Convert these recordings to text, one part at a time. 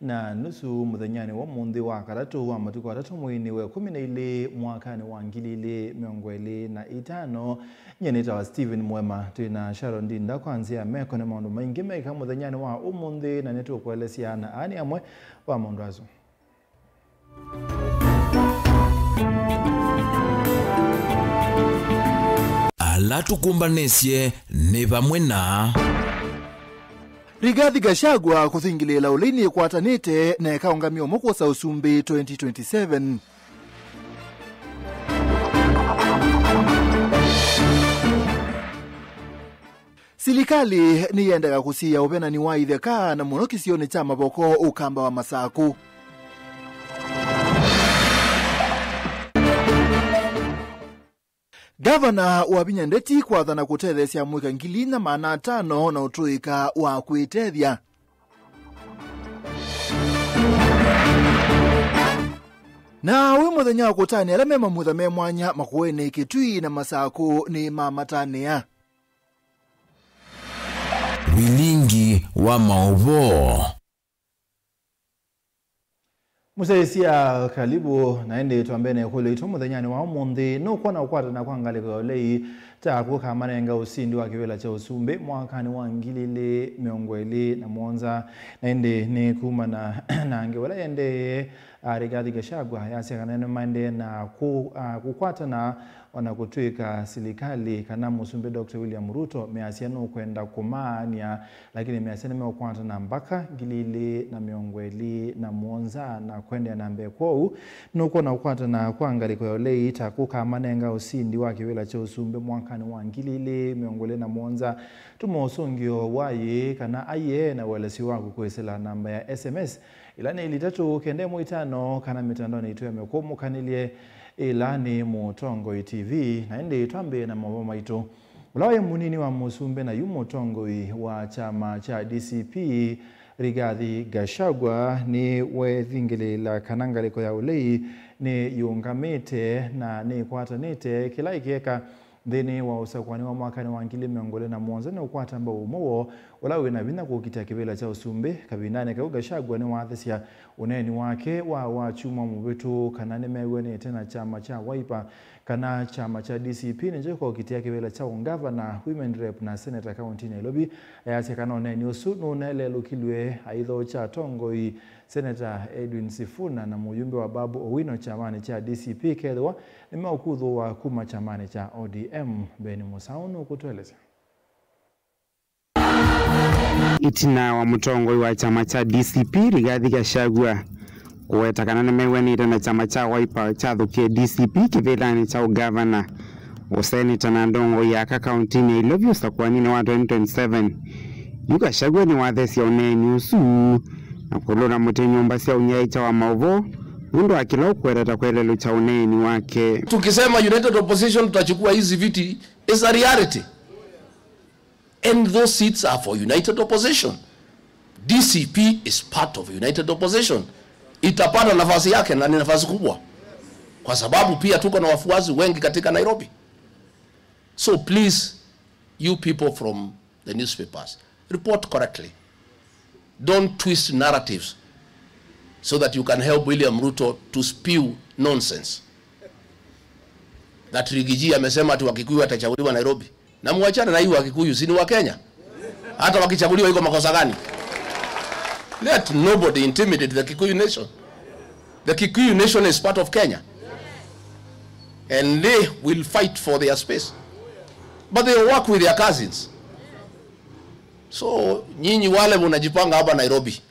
na nusu muthanyani wa mundi wa karatu wa matuko atatu mwini we 12 mwakani wa 2025 nyeneta wa Steven Mwema tuna Sharon Dinda kwanzia meko na maundu maingi meka muthanyani wa umundi na netu kuelesiana ani amwe wa maundu azo. Alatukumbanesye ni bamwe na Rigathi Gachagua kuthingilela ulini kwatanite na ekaungamio mukosa usumbi 2027. Silikali ni yendaga kusia upenani wa itheka na muno kisioni cha maboko ukamba wa Masaku. Gavana wa Binyandeti kwathana kutethesia mwika 2,500 na utuika wa kuitethia. Na we muthenya wa kutani ala mema muthame mwanya makuene Kitui na Masaku ni mamatania. Wilingi wa maovo. Musaisia kalibu naende tuambene kule ito muthanyani wa umundi no kwa na ukwata na kwangale kwa ulei taku kamanenga usindi wa kivela cha usumbe mwakani wa 2027 naende ni kuma na angewala yende Rigathi Gachagua yase kanene mande na kukwata na wanakutwika silikali kana musumbe Dr. William Ruto measiano kwenda kumania lakini measiano meokwata na mbaka 2027 na muonza na kwenda na mbekwou nuko na ukwata na kuangali kwa olei takuka manenga usindi wa kiwela cha usumbe mwakani wa 2027 tumosongio waye kana aye na walesi wangu kuesela namba ya SMS ilani ilitatu kende muitano kana mitandao na ito ya mekomu kanilie ilani Mutongo TV na ende tuambe na maboma ito ulawe munini wa musumbe na Mutongo wa chama cha DCP Rigathi Gachagua ni wethingile la kanangaliko ya ulei ni yungamite na ni kwatanite kila ikieka thini wa usakwani wa mwakani wa 2027 na ukwata ambao umowo ulawe na bina kukitia kibela cha usumbe kabinane ka Gachagua ni wathesia uneni wake wa chuma mubitu kanane mewe tena chama cha Wiper kana chama cha DCP nije kwa kitia kibela cha ungavana women rep na senator county Nairobi ayase kana uneni usunu na lelo kilwe aidho cha Tongoi Senator Edwin Sifuna na mujumbe wa Babu Owino chamani cha DCP kedwa ni maukudho wa kuma chamani cha ODM Beni Musaunu kutueleza. Itina wa Mutongo wa chama cha DCP Rigathi Gachagua kuwetakana na mewenire na chama cha Wiper cha thukie DCP kivilani cha ugavana usenita na ndongo ya kaunti Nairobi usakwani wa 2027 Gachagua ni wathesia uneni usu na kulona mute nyumba cia unyai cha wa maovo mundu akilo kwereta kwelelo cha uneni wake. Tukisema united opposition tutachukua hizi viti is a reality. And those seats are for united opposition. DCP is part of united opposition. Itapata nafasi yake na ni nafasi kubwa. Kwa sababu pia tuko na wafuasi wengi katika Nairobi. So please, you people from the newspapers, report correctly. Don't twist narratives so that you can help William Ruto to spew nonsense. That Rigiji amesema ati Wakikuyu atachaguliwa Nairobi. Na muachane na hiyo Wakikuyu, si ni wa Kenya? Hata wakichaguliwa iko makosa gani? Let nobody intimidate the Kikuyu nation. The Kikuyu nation is part of Kenya. And they will fight for their space. But they work with their cousins. So, nyinyi wale mnajipanga hapa Nairobi.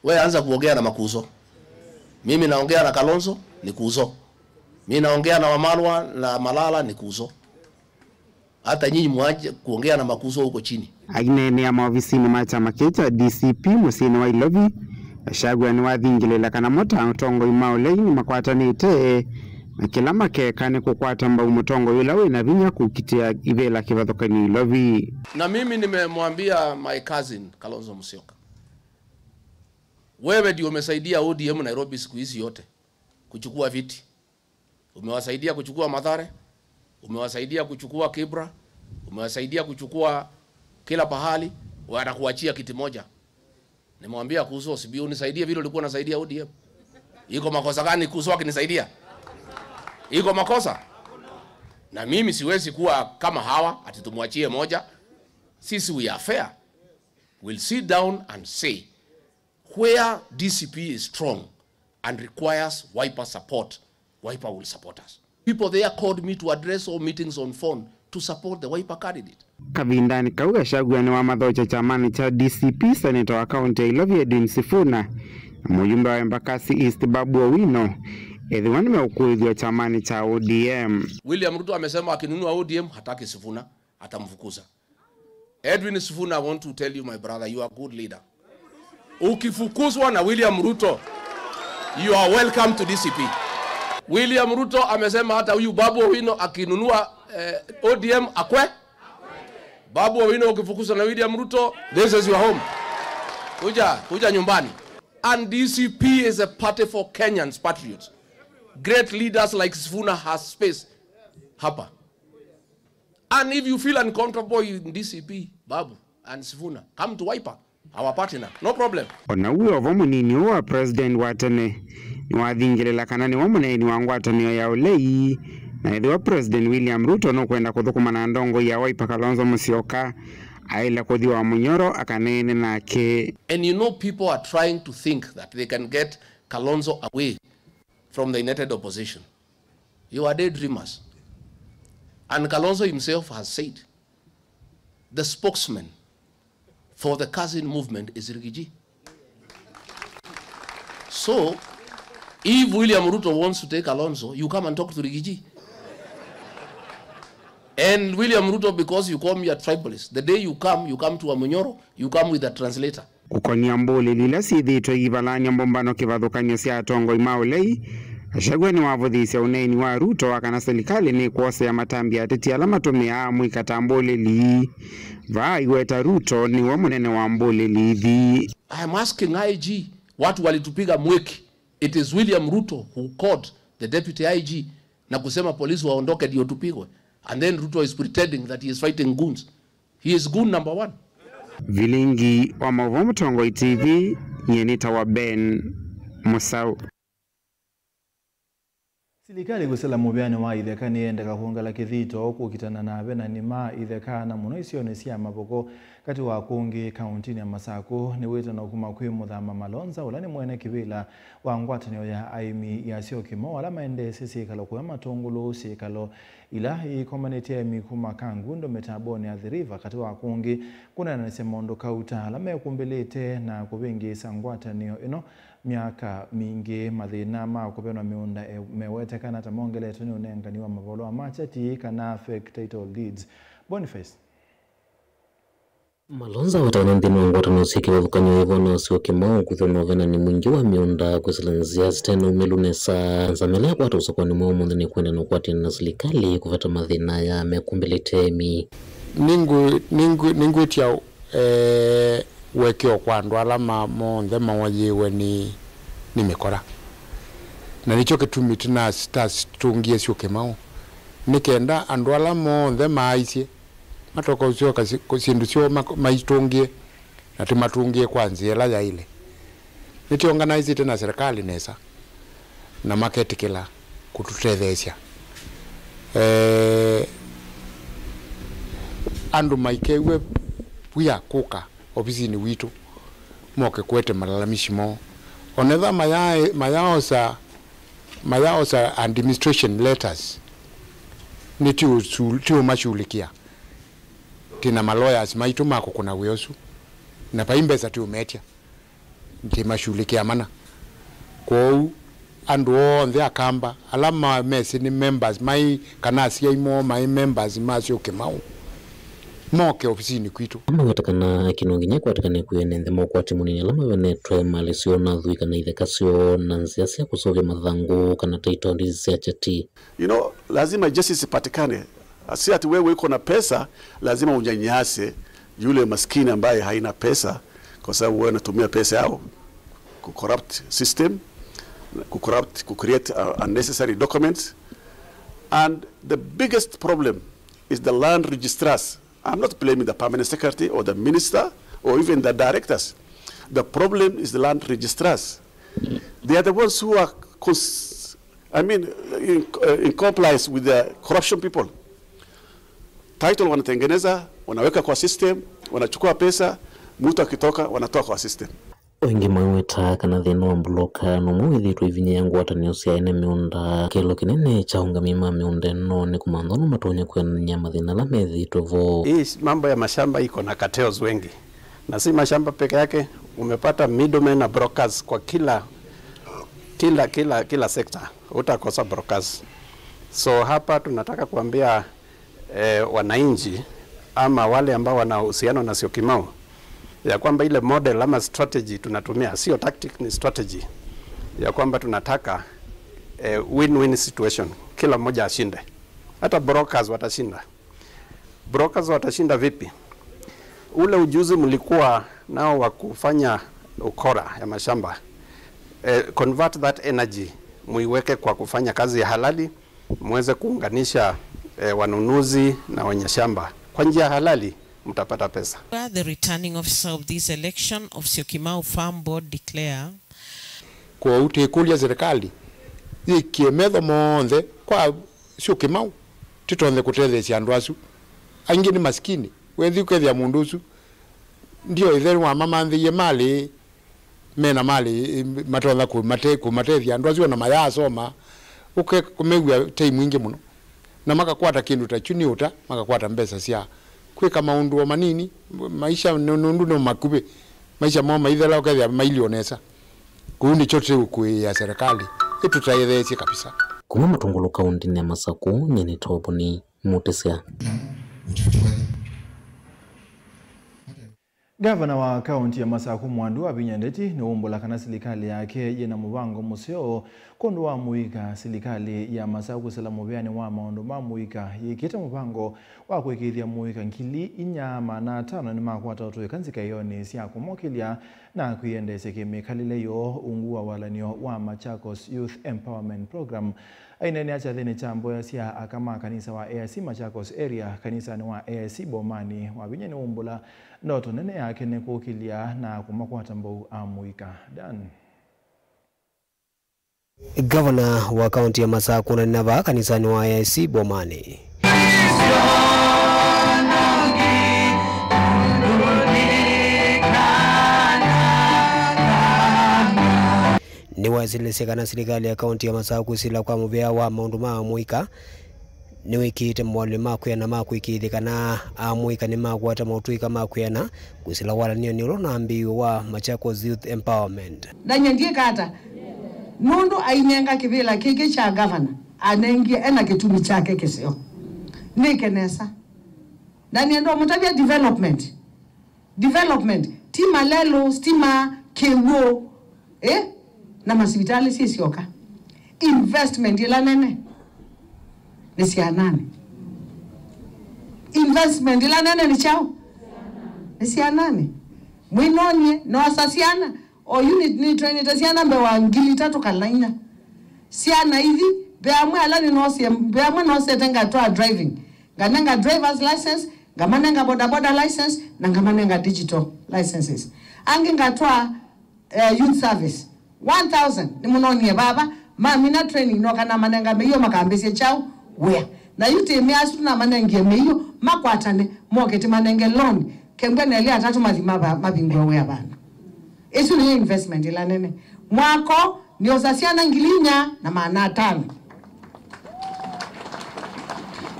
Wewe anza kuongea na Makuzo. Mimi naongea na Kalonzo, ni Kuzo. Mimi naongea na Wamalwa na Malala, ni Kuzo. Hata nyinyi mwaje kuongea na Makuzo huko chini. Aginene ya maofisini ma chama cha DCP musini wa Ilobi Gachagua ni wathingilela kana Mutongo imaulei ni makwatanite na kila makeka ni kukwata mbau Mutongo yula wina vinya kukitia ivela kivathokani Ilobi. Na mimi nimemwambia my cousin Kalonzo Musyoka, wewe ndio umesaidia ODM Nairobi siku hizi yote kuchukua viti. Umewasaidia kuchukua Mathare, umewasaidia kuchukua Kibra, umewasaidia kuchukua kila pahali, wanakuachia kiti moja. Nimwambia kuhusu OCB, unisaidie vile ulikuwa unasaidia ODM. Iko makosa gani kuhusu akinisaidia? Iko makosa? Na mimi siwezi kuwa kama hawa ati tumwachie moja. Sisi we are fair. We'll sit down and say where DCP is strong and requires Wiper support, Wiper will support us. People there called me to address all meetings on phone to support the Wiper candidate. Kavindani Kauga Gachagua ni wa mathocha chamani cha DCP, Senator wa kaunti ya Ilovia Edwin Sifuna na mjumbe wa Embakasi East Babu Owino edhiwani meukuithio chamani cha ODM. William Ruto amesema akinunua ODM hataki Sifuna, atamfukuza. Edwin Sifuna, I want to tell you my brother, you are a good leader. Ukifukuzwa na William Ruto, you are welcome to DCP. William Ruto amesema hata huyu Babu Owino akinunua ODM akwe. Babu Owino ukifukuzwa na William Ruto, this is your home. Kuja nyumbani. And DCP is a party for Kenyans, patriots. Great leaders like Sifuna has space hapa. And if you feel uncomfortable in DCP, Babu and Sifuna, come to Wiper, our partner, no problem. Ona uwe ovomu nini wa president watane ni wathingilela kana ni wamuneni wa ngwatanio ya ulei na edhi wa president William Ruto no kwenda kuthukuma na ndongo ya Wiper Kalonzo Musyoka aila kuthi wa Munyoro akanene nake. And you know, people are trying to think that they can get Kalonzo away from the united opposition. You are daydreamers. And Kalonzo himself has said the spokesman for the cousin movement is Rigiji. So, if William Ruto wants to take Kalonzo, you come and talk to Rigiji. And William Ruto, because you call me a tribalist, the day you come to Amunyoro, you come with a translator. Kukonia mbuli lila sithitwe ivalania mbombano kivathukanio cia atongo imaulei. Gachagua ni wavuthisia uneni wa Ruto akana serikali ni kuosea matambi ateti ala matumia mwikata mbulili va iweta Ruto ni wa munene wa mbulili thi. I am asking IG, watu walitupiga mweki. It is William Ruto who called the deputy IG na kusema polisi waondoke ndio tupigwe. And then Ruto is pretending that he is fighting goons. He is goon number 1. Vilingi wa Mavuo Mtongoi TV, Nyenita wa Ben Musau. Silikali gusela mubyane wa itheka ni endeka kuongala kithito kukitana na bena nima itheka na muno isione cia maboko kati wa kungi kaunti ya Masako ni weta na kuma kwi muthama Malonza ulani mwene kibila wa ngwatanio ya aimi ya Syokimau ala maende sisi kalo kwa matongolo sikalo ila ikomanete ya mikuma kangundo metabone ya The River kati wa kungi kuna na semondo kauta ala mekumbelete na kubingi sangwatanio ino miaka mingi mathina ma kupenwa miunda mewete kana tamongele tuni unenganiwa mavolo wa machati kana fake title deeds. Boniface Malonza watana ndino ngwatano siki walukanyo hivyo Syokimau kuthona vena ni mwingi wa miunda kusilanzia steno umelunesa zamelea kwa toso kwa ni mwamu ndini kwenda na kwati na serikali kufata mathina ya mekumbelitemi ningu itia wekeo kwa andu alama monthe mawajiwe ni mikora na nicho kitumiti na situngie Syokimau nikenda andu alama monthe maaisie matoka usio sindu sio maitungie na timatungie kwa nziela ya ile niti organize tena serikali nesa na market kila kututethesia andu maikewe puya kuka ofisini witu moke kwete malalamishi mo onetha mayaosa administration letters ni tiu mashulikia tina malawyers maitu mako kuna weosu na paimbeza tiu metia nti mashulikia mana kwa andu onthe akamba alama mesi ni members mai kanasi ya imo mai members ma Syokimau moke ofisini kwitu ama watakana kinonginya kwa watakana kuyenende mokwati munini alama venetwe malisio na dhui kana ithekasio na nziasia kusovya madhangu kana title deeds cia chati. Lazima justice ipatikane. Si ati wewe uko na pesa lazima unyanyase yule maskini ambaye haina pesa kwa sababu wewe unatumia pesa yao ku corrupt system, ku create unnecessary documents. And the biggest problem is the land registrars. I'm not blaming the permanent secretary or the minister or even the directors. The problem is the land registrars. They are the ones who are, in compliance with the corruption people. Title wanatengeneza, wanaweka kwa system, wanachukua pesa, mtu akitoka wanatoa kwa system. Wengi maweta kana thina wa bloka no mwithitu ivinye yangu wataniosia ene miunda kilo kinene cha ungamima miunde no ni kumandhono matonya kwenya mathina la methitu vo. Hii mambo ya mashamba iko na cartels wengi. Na si mashamba peke yake, umepata middlemen na brokers kwa kila sector. Utakosa brokers. So hapa tunataka kuambia wananchi ama wale ambao wana uhusiano na Syokimau ya kwamba ile model ama strategy tunatumia sio tactic, ni strategy ya kwamba tunataka win-win situation, kila mmoja ashinde. Hata brokers watashinda. Brokers watashinda vipi? Ule ujuzi mlikuwa nao wa kufanya ukora ya mashamba, convert that energy muiweke kwa kufanya kazi ya halali, muweze kuunganisha wanunuzi na wenye shamba kwa njia halali, mtapata pesa. The returning officer of this election of Syokimau Farm Board declare kwa utekulia serikali ikiemetho monde kwa Syokimau titonde kutethecia andu acu aingi ni maskini wethi ukethia mundu ucu ndio itheri wa mama nthie mali mena mali matonda kumatethia andu acu na maya soma uke kumegwa time ingi muno na makakwata kindu ta chuniuta makakwata mbesa cia kwika maundu manini maisha nundu no makube maisha mama ithela ukethia mailionesa kuuni chote ukui ya serikali itutaithecie kabisa. Kuma Matungulu kaunti ya Masaku nyene tobo ni Mutesia. Gavana wa kaunti ya Masaku Mwandu Abinyandeti ni umbola kana serikali yake yena mubango museo kondo wa muika serikali ya Masaku salamu byane wa maondo mamuika yikita mubango wa kwekithia muika nkili inyama na tano ni makwata otoe kanzika yone sia kumokilia na kuiendese kemikalile yo ungua walanio wa Machakos Youth Empowerment Program. Aina ni acha thene chambo ya sia akama kanisa wa AIC Machakos area kanisa ni wa AIC Bomani wa binyani umbola ndoto nene yake ni kukilia na kumakwata mbou amuika dan. Gavana wa kaunti ya Masaku na nava kanisa ni wa AIC Bomani ni wasilise kana serikali ya kaunti ya Masaku sila kwa mubea wa maundu ma muika ni wikite mwale makwena makwikithikana amuika ni makwata mautuika makwena kusila wala niyo nilo na ambiyo wa Machakos Youth Empowerment. Danya ndiye kata nundu ainenga kivila kiki cha governor anengia ena kitumi chake kisio nikenesa ndani ndo mtabia development tima lelo stima kewo na masibitali sisi yoka investment ila nene nisianane investment ila nene ni chao nisianane mwinonye no asasiana o unit ni train itasiana mbe wa ngili 3 kalaina siana hivi beamwe alani no se tenga toa driving gananga driver's license ngamananga boda license na ngamananga digital licenses ange ngatwa youth service 1000 ni munonye baba mina training no kana mananga meyo makambese chao where na yute miasu na manenge meyo makwatane moketi manenge loan kembene ile atatu mabingwa we abana esu ni investment ila nene mwako ni osasiana ngilinya na maana 5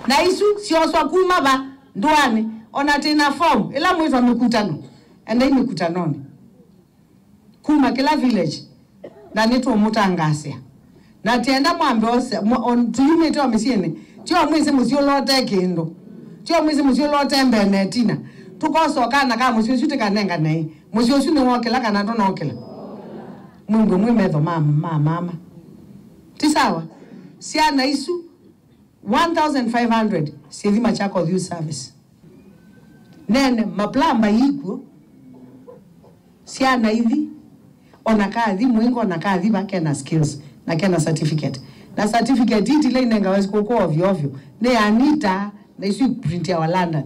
na isu sioswa kuma ba ndwani ona tena form ila mwezi wa mikutano enda hii mikutanoni kuma kila village na netu omutangasia na tienda mwambe ose tuyume to amisiene tio mwezi muzio lote kendo tio mwezi muzio lote mbenetina tukoso kana kama muzio shute kanenga nei muzio shune wokela kana ndo nokela mungu mwimetho mama tisawa siana isu 1500 sivi Machakos Youth Service nene maplamba yiko siana hivi onakathi mwingo onakathi bake na skills na kena certificate na certificate ile inengawezi kukua ovyo ne anita na isu print ya London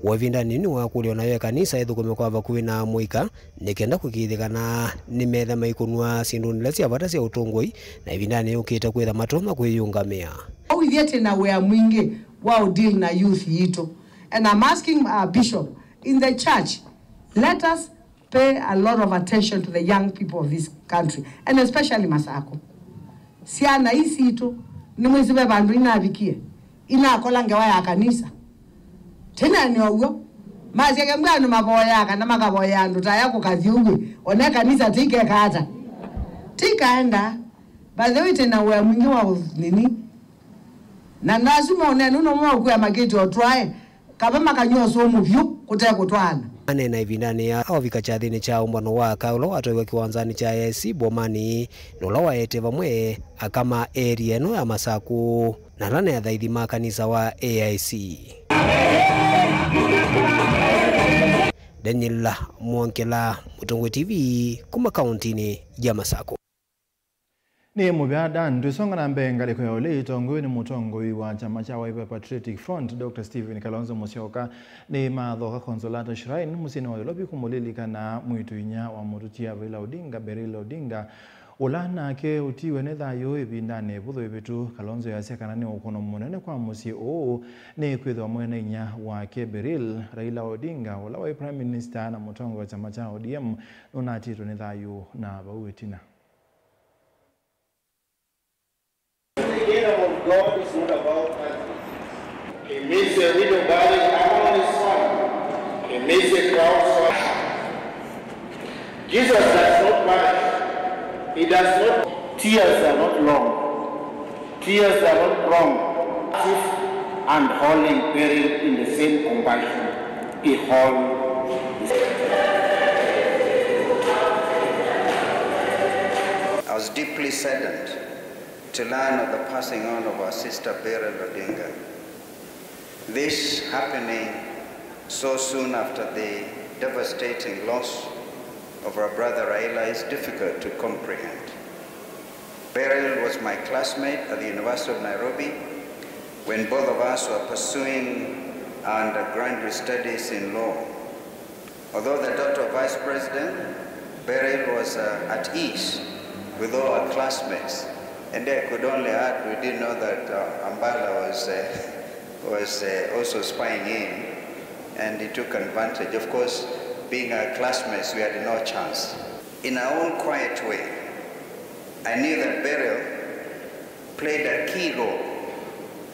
wavinda nini wa kulio nayo kanisa ithukume kwa vakuvi na muika nikenda kukithikana ni metha maikunwa sindu nila cia vata cia utungui na ivindani ukite kwitha matoma kwiyungamia Uithiete na wea mwingi wao deal na youth yito. And I'm asking Bishop in the church, let us pay a lot of attention to the young people of this country and especially Masako. Siana isi ito ni mwizibe bandu inavikie inakola ngewa ya kanisa tena ni ogo mazi yake mbano maboya kana makaboya ndo tayako kazi uwe one kanisa tike kata tika enda by the way tena wea mwingi wa nini na lazima onene uno mwa kuya mageti otwae kaba makanyoso muvyu kutaya kutwana ane na ivindani ya au vikachathini cha umbano wa kaulo atoiwa kiwanzani cha AIC Bomani nola waete vamwe akama area eno ya Masaku na lana ya thaithima kanisa wa AIC Daniel Mwankela, Mutongwe TV, kuma kauntini ya Masaku. Ni mubiada ndusonga na mbenga liko ya ole itongo ni mutongoi wa chama cha Wiper Patriotic Front Dr. Stephen Kalonzo Musyoka ni madhoka Consolata Shrine musini wa Nairobi kumulilika na mwituinya wa murutia Raila Odinga Berilo Odinga ulana ke utiwe ne thayo ibindane butho ibitu Kalonzo yasekana ni ukono munene kwa musi o ni kwithwa mwene nya wa ke Beril Raila Odinga ula wa Prime Minister na mutongo wa chama cha ODM nonatito ne thayo na bauetina. God is not about country. He makes a widow bury among his son. He makes a crowd suffer. Jesus does not punish. He does not. Tears are not long. Tears are not wrong. And hauling buried in the same compassion. He hauled his. I was deeply saddened to learn of the passing on of our sister Beryl Odinga. This happening so soon after the devastating loss of our brother Raila is difficult to comprehend. Beryl was my classmate at the University of Nairobi when both of us were pursuing our undergraduate studies in law. Although the daughter of Vice President, Beryl was at ease with all our classmates. And I could only add, we didn't know that Ambala was also spying in, and he took advantage. Of course, being our classmates, we had no chance. In our own quiet way, I knew that Beryl played a key role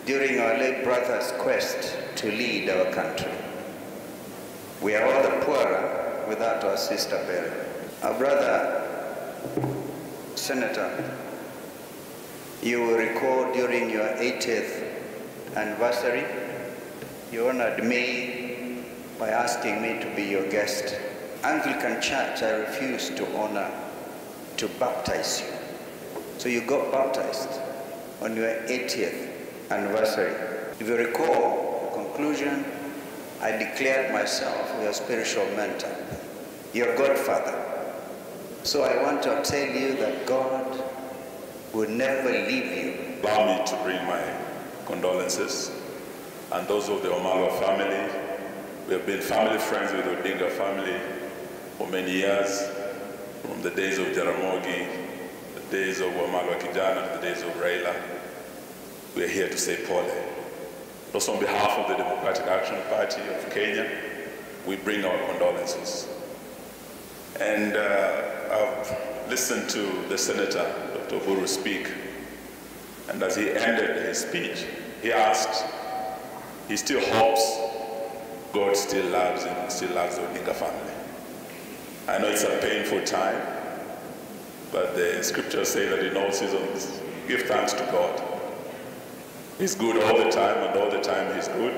during our late brother's quest to lead our country. We are all the poorer without our sister Beryl. Our brother, Senator, you will recall during your 80th anniversary, you honored me by asking me to be your guest. Anglican Church, I refused to honor, to baptize you. So you got baptized on your 80th anniversary. If you recall, conclusion, I declared myself your spiritual mentor, your godfather. So I want to tell you that God will never leave you. Allow me to bring my condolences and those of the Wamalwa family. We have been family friends with the Odinga family for many years, from the days of Jaramogi, the days of Wamalwa Kijana, the days of Raila. We are here to say pole. Also on behalf of the Democratic Action Party of Kenya, we bring our condolences. And I've listened to the Senator, Dr. Uhuru, speak, and as he ended his speech, he asked, he still hopes God still loves him, still loves the Odinga family. I know it's a painful time, but the scriptures say that in all seasons, give thanks to God. He's good all the time, and all the time he's good,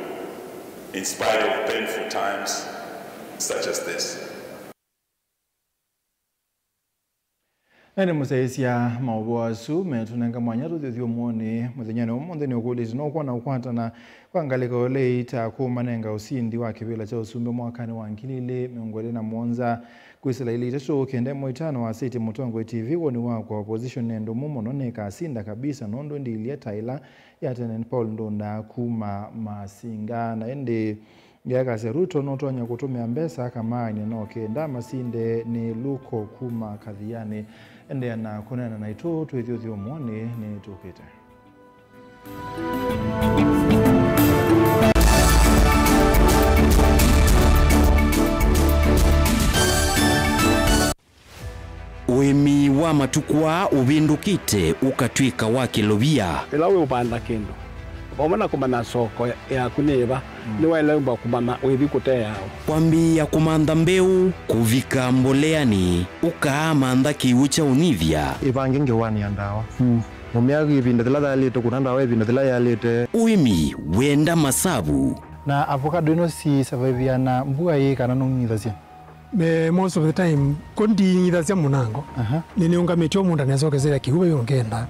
in spite of painful times such as this. Nene musaisia mauwasu metunanga mwanyatu thithio muone muthenyane umonde ni ukulisi no kwa na ukwatana kwangalika ole ita kumanenga usindi wa kibila cha usumbe mwakani wa ngilile miongole na mwonza kwisila ile itacho kende moitano wa City Mutongwe TV woni wa kwa opposition nendo mumo noneka asinda kabisa nondo ndi ile Tyler ya Tenen Paul ndonda kuma masinga na ende ngeka seruto notonya kutumia mbesa kama ni nokenda masinde ni luko kuma kadhiani ende na kunena na ito twithio muone ni tukite. Wemi wa matukwa ubindukite ukatwika wa kilobia ila we upanda kendo bomana kumana soko ya kuneba ni wale mba kumana webi kutea kwambia kumanda mbeu kuvika mboleani ukaamanda kiucha univya ivangenge wani andawa mumiagi ibinda thila yalite kunanda we ibinda thila yalite uimi wenda masabu na avocado ino si survive na mbua hii kana nungithasia most of the time kondi ithacia munango nini ungamitio munda nezokezera kihuba yongenda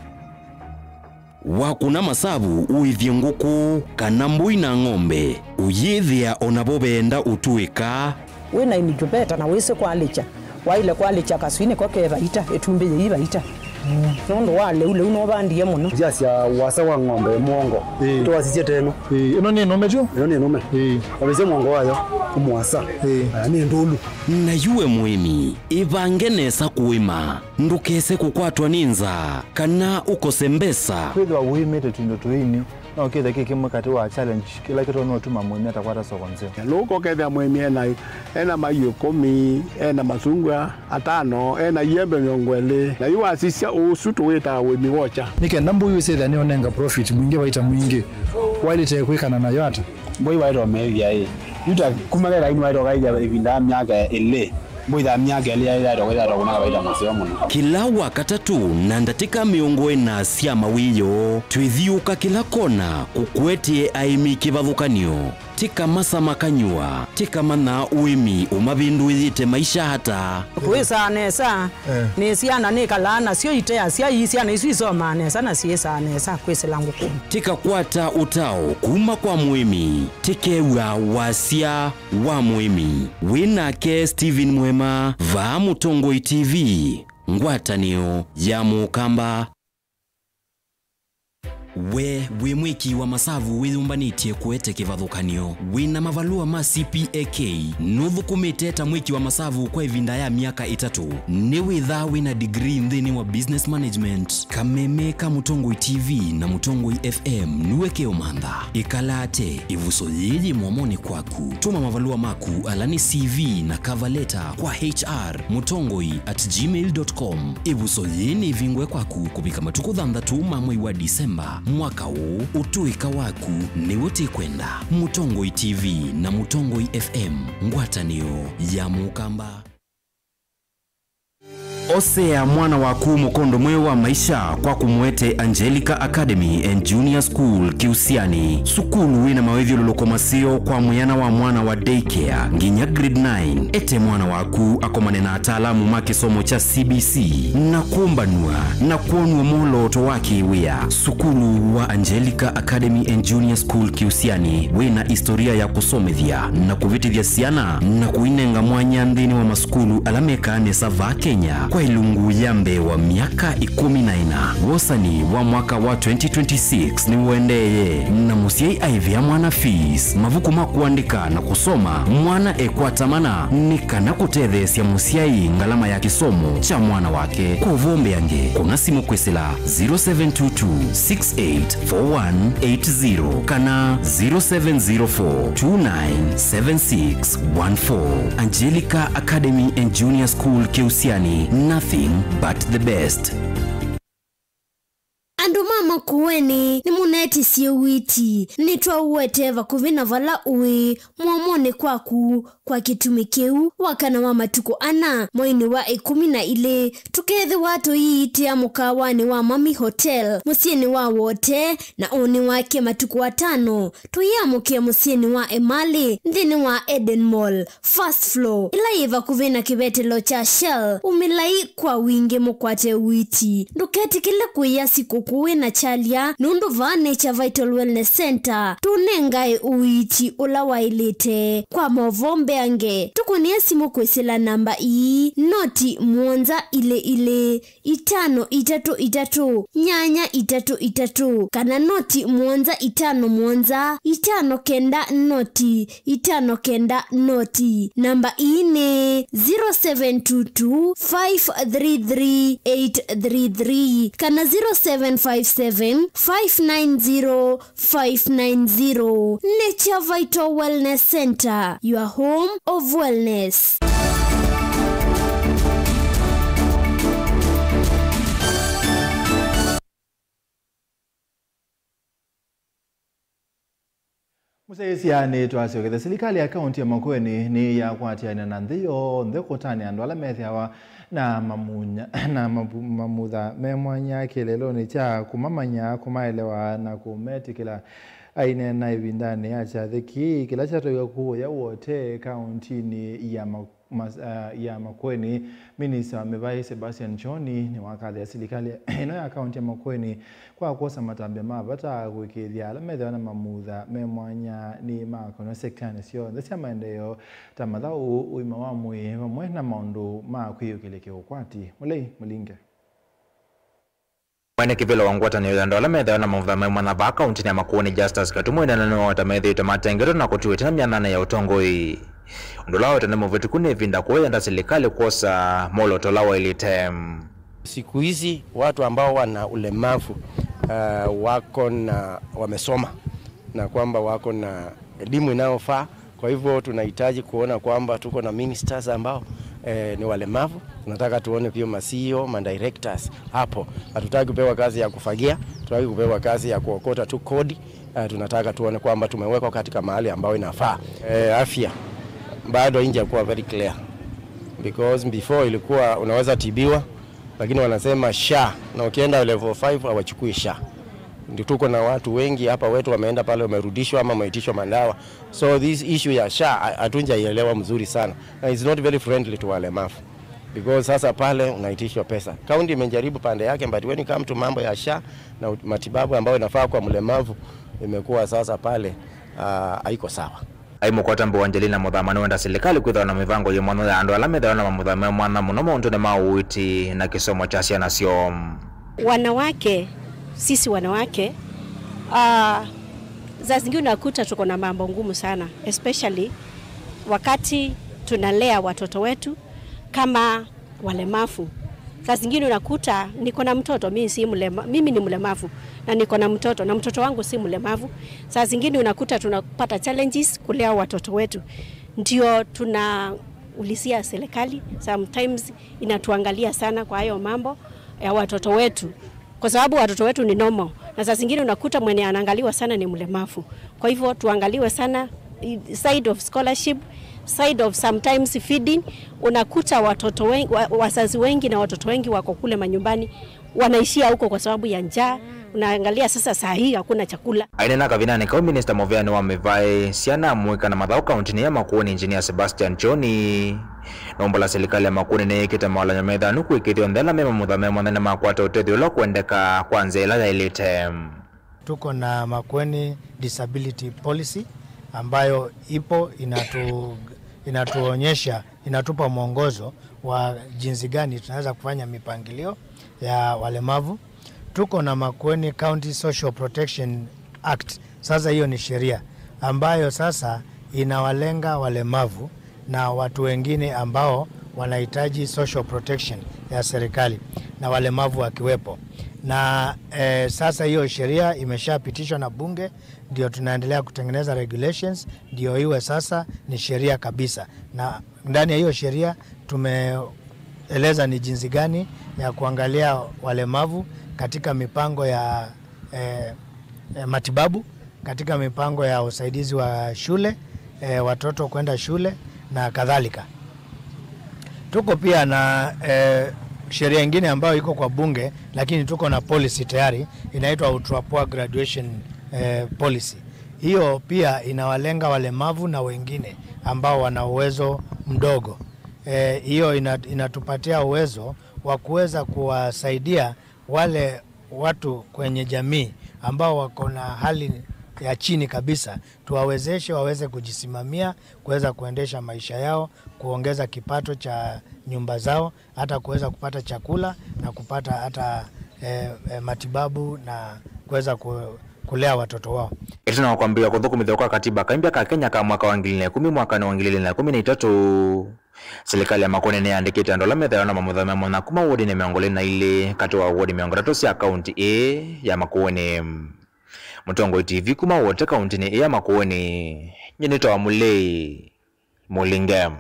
wakuna masabu uithie nguku kana mbui na ng'ombe uyithia onabobenda utuika wina inijubeta na wese kwalicha waile kwalicha kaswine kokeva ita etumbe yiba ita nondo wale ule unobandie muno jasia wasa wa ng'ombe muongo to wasisie teno ino ni nome jo ino ni nome wabese muongo wayo kumwasa ni ndulu na yuwe muimi ivangenesa kuima ndukese kukwatwa ninza kana ukose mbesa kwithwa uimite tundo tuini no kithe kikimwe kati wa challenge kila kitu no tuma muimi atakwata soko nzeo luko ketha muimi ena mayu 10 ena masungwa 5 ena yembe nyongwele na yuwa sisia usutu weta wemi wocha nikenda mbuyu setha ni onenga profit mwingi waita mwingi wailite kwikana nayo ata mbuyu waito mevia yuta kumagera inu waito gaija ibinda myaka ile mbuyu myaka ile yaito kuna waita masio muno kila wakatatu na ndatika miongo ena sia mawiyo twithiuka kila kona kukwetie aimi kivathukanio tika masa makanyua tika mana uimi umabindu ithite maisha hata kwisa nesa ni siana ni kalana sio itea sia isiana isu isoma nesa na siesa nesa kwese langu ku tika kwata utao kuma kwa muimi tikewa wasia wa muimi winake Steven Mwema va Mutongoi TV ngwatanio ya Mukamba. We mwiki wa masavu withumbanĩtie kuete kivathukanio wina mavalua ma CPAK nuthukumite ta mwiki wa masavu kwa ivinda ya miaka 3 ni witha wina degree nthini wa business management kameme ka Mutongoi TV na Mutongoi FM niweke umantha ikalate ivuso yiji mwamoni kwaku tuma mavalua maku alani CV na cover letter kwa hr@mutongoi@gmail.com ivuso yini vingwe kwaku kupika matuku 6 mwezi wa Disemba mwaka huu utuika waku ni wote kwenda Mutongoi TV na Mutongoi FM ngwatanio ya Mukamba. Osea mwana waku mukondo mwe wa maisha kwa kumwete Angelica Academy and Junior School Kiusiani. Sukulu wina mawethio lolokomasio kwa muyana wa mwana wa daycare nginya grade 9. Ete mwana waku akomane na ataalamu ma kisomo cha CBC na kuombanua na kuonwa moloto wake wia. Sukulu wa Angelica Academy and Junior School Kiusiani wina historia ya kusomethia na kuvitithia siana na kuinenga mwanya nthini wa masukulu alameka nesa va Kenya kwa ilungu yambe wa miaka 14 wosani wa mwaka wa 2026 ni uendeye na musiai aivia mwana fees mavuku makuandika na kusoma mwana ekwatamana nikana kutethesia musiai ngalama ya kisomo cha mwana wake kuvombe yange kuna simu kwesila 0722684180 kana 0704297614. Angelica Academy and Junior School Kiusiani, nothing but the best. Andu mama kuweni ni muneti siyo witi nitwa uweteva kuvina vala uwe mwamone kwaku kwa kitumikeu wakana mama tuko ana mwaini wa 12 tukethe watu yiitia mukawani wa Mami Hotel musieni wa wote na oni wake matuku 5 tuyamukia musieni wa Emali ndini wa Eden Mall first floor ila iva kuvina kibetelo cha Shell umilai kwa wingi mukwate witi nduketi kile kuya siku kuwe na cha chalia nundu va Nature Vital Wellness Center tunengae uichi ula wailite kwa movombe ange tukunia simu kwesila namba ii noti mwonza ile itano itatu nyanya itatu kana noti mwonza itano kenda noti namba ii ne 0722533833 kana 0757590590. Nature Vital Wellness Center, your home of wellness. Musaisiane twasiokethe serikali ya kaunti ya Makueni ni ya kwatiana na nthio nthekutani andu ala methiawa na mamutha memwanya kileloni cha kumamanya kumaelewa na kumetikila aine na ibindani ya chathiki kila chatoiga kuya wote kauntini ya Makueni. Minista wa Mivai Sebastian Choni ni wakadhi ya serikali ino ya kaunti ya Makueni kwa kuosa matambe mabata kuikithia ala methiwa na mamutha memwanya ni makono sektani sio nthisia maendeleo tamathau uima wa mwi vamwe na maundu ma kwiyukilike ukwati mulei mulinge Mwene kivilo wangwatani yudando ala methiwa na mamutha memwana ba kaunti ya Makueni Justus Katumwina na nuwa watamethiwa matengero na kutuwita na mianana ya utongoi undulao tena muvetu kune vinda kuwenda serikali kuosa molo tolawa ilite. Siku hizi watu ambao wana ulemavu wako na wamesoma na kwamba wako na elimu inayofaa. Kwa hivyo tunahitaji kuona kwamba tuko na ministers ambao ni walemavu. Tunataka tuone pia CEO, directors hapo. Hatutaki kupewa kazi ya kufagia, tunataka kupewa kazi ya kuokota tu kodi. Tunataka tuone kwamba tumewekwa katika mahali ambao inafaa. Afya bado nje kuwa very clear, because before ilikuwa unaweza tibiwa lakini wanasema SHA na ukienda level 5 hawachukui SHA. Ndio tuko na watu wengi hapa wetu wameenda pale wamerudishwa ama wameitishwa mandawa. So this issue ya SHA hatunjaielewa mzuri sana. And it's not very friendly to walemavu, because sasa pale unaitishwa pesa. Kaunti imejaribu pande yake, but when it come to mambo ya SHA na matibabu ambayo inafaa kwa mlemavu imekuwa sasa pale haiko sawa. Aimu kwa tambu Angelina muthamani wenda serikali kwithawa na mivango ya mwana ya andu ala methiwa na mamutha memwana muno maundu ni mauiti na kisomo cha ciana cio. Wanawake, sisi wanawake za zingine unakuta tuko na mambo ngumu sana, especially wakati tunalea watoto wetu kama walemavu. Saa zingine unakuta niko na mtoto, mimi ni mlemavu na niko na mtoto wangu si mlemavu. Saa zingine unakuta tunapata challenges kulea watoto wetu. Ndio tunaulizia serikali, sometimes inatuangalia sana kwa hayo mambo ya watoto wetu, kwa sababu watoto wetu ni normal, na saa zingine unakuta mwenye anaangaliwa sana ni mlemavu. Kwa hivyo tuangaliwe sana side of scholarship, side of sometimes feeding. Unakuta watoto wengi, wazazi wengi na watoto wengi wako kule manyumbani wanaishia huko kwa sababu ya njaa. Unaangalia sasa saa hii hakuna chakula. Aina kavinani kwa Minister Moveani wa Mivai siana mweka na madhao kaunti ya Makueni Engineer Sebastian Choni nombo la serikali ya Makueni ni ikita mawala nyamedha nuku ikithio ndela mema muthamea mwanene makwata utethio lo kuendeka kwanza ila ya ilite. Tuko na Makueni Disability Policy ambayo ipo inatuonyesha, inatupa mwongozo wa jinsi gani tunaweza kufanya mipangilio ya walemavu. Tuko na Makueni County Social Protection Act. Sasa hiyo ni sheria ambayo sasa inawalenga walemavu na watu wengine ambao wanahitaji social protection ya serikali na walemavu wakiwepo. Na sasa hiyo sheria imeshapitishwa na bunge, ndio tunaendelea kutengeneza regulations ndio iwe sasa ni sheria kabisa. Na ndani ya hiyo sheria tumeeleza ni jinsi gani ya kuangalia walemavu katika mipango ya matibabu, katika mipango ya usaidizi wa shule, watoto kwenda shule na kadhalika. Tuko pia na sheria nyingine ambayo iko kwa bunge, lakini tuko na policy tayari inaitwa Ultra-Poor Graduation Policy. Hiyo pia inawalenga walemavu na wengine ambao wana uwezo mdogo. Hiyo inatupatia uwezo wa kuweza kuwasaidia wale watu kwenye jamii ambao wako na hali ya chini kabisa, tuwawezeshe waweze kujisimamia, kuweza kuendesha maisha yao, kuongeza kipato cha nyumba zao, hata kuweza kupata chakula na kupata hata matibabu na kuweza kulea watoto wao. Itina wakwambia kuthukumithio kwa katiba kaimbia ka Kenya ka mwaka wa 2010 mwaka wa 2013 serikali ya Makueni ni andikite andola metha na mamuthame mona kuma wodi ni miongole na ile kati wa wodi miongole tatu cia county A ya Makueni. Mutongo TV kuma wote county ni A ya Makueni nyinito wa Mulei Mulingam.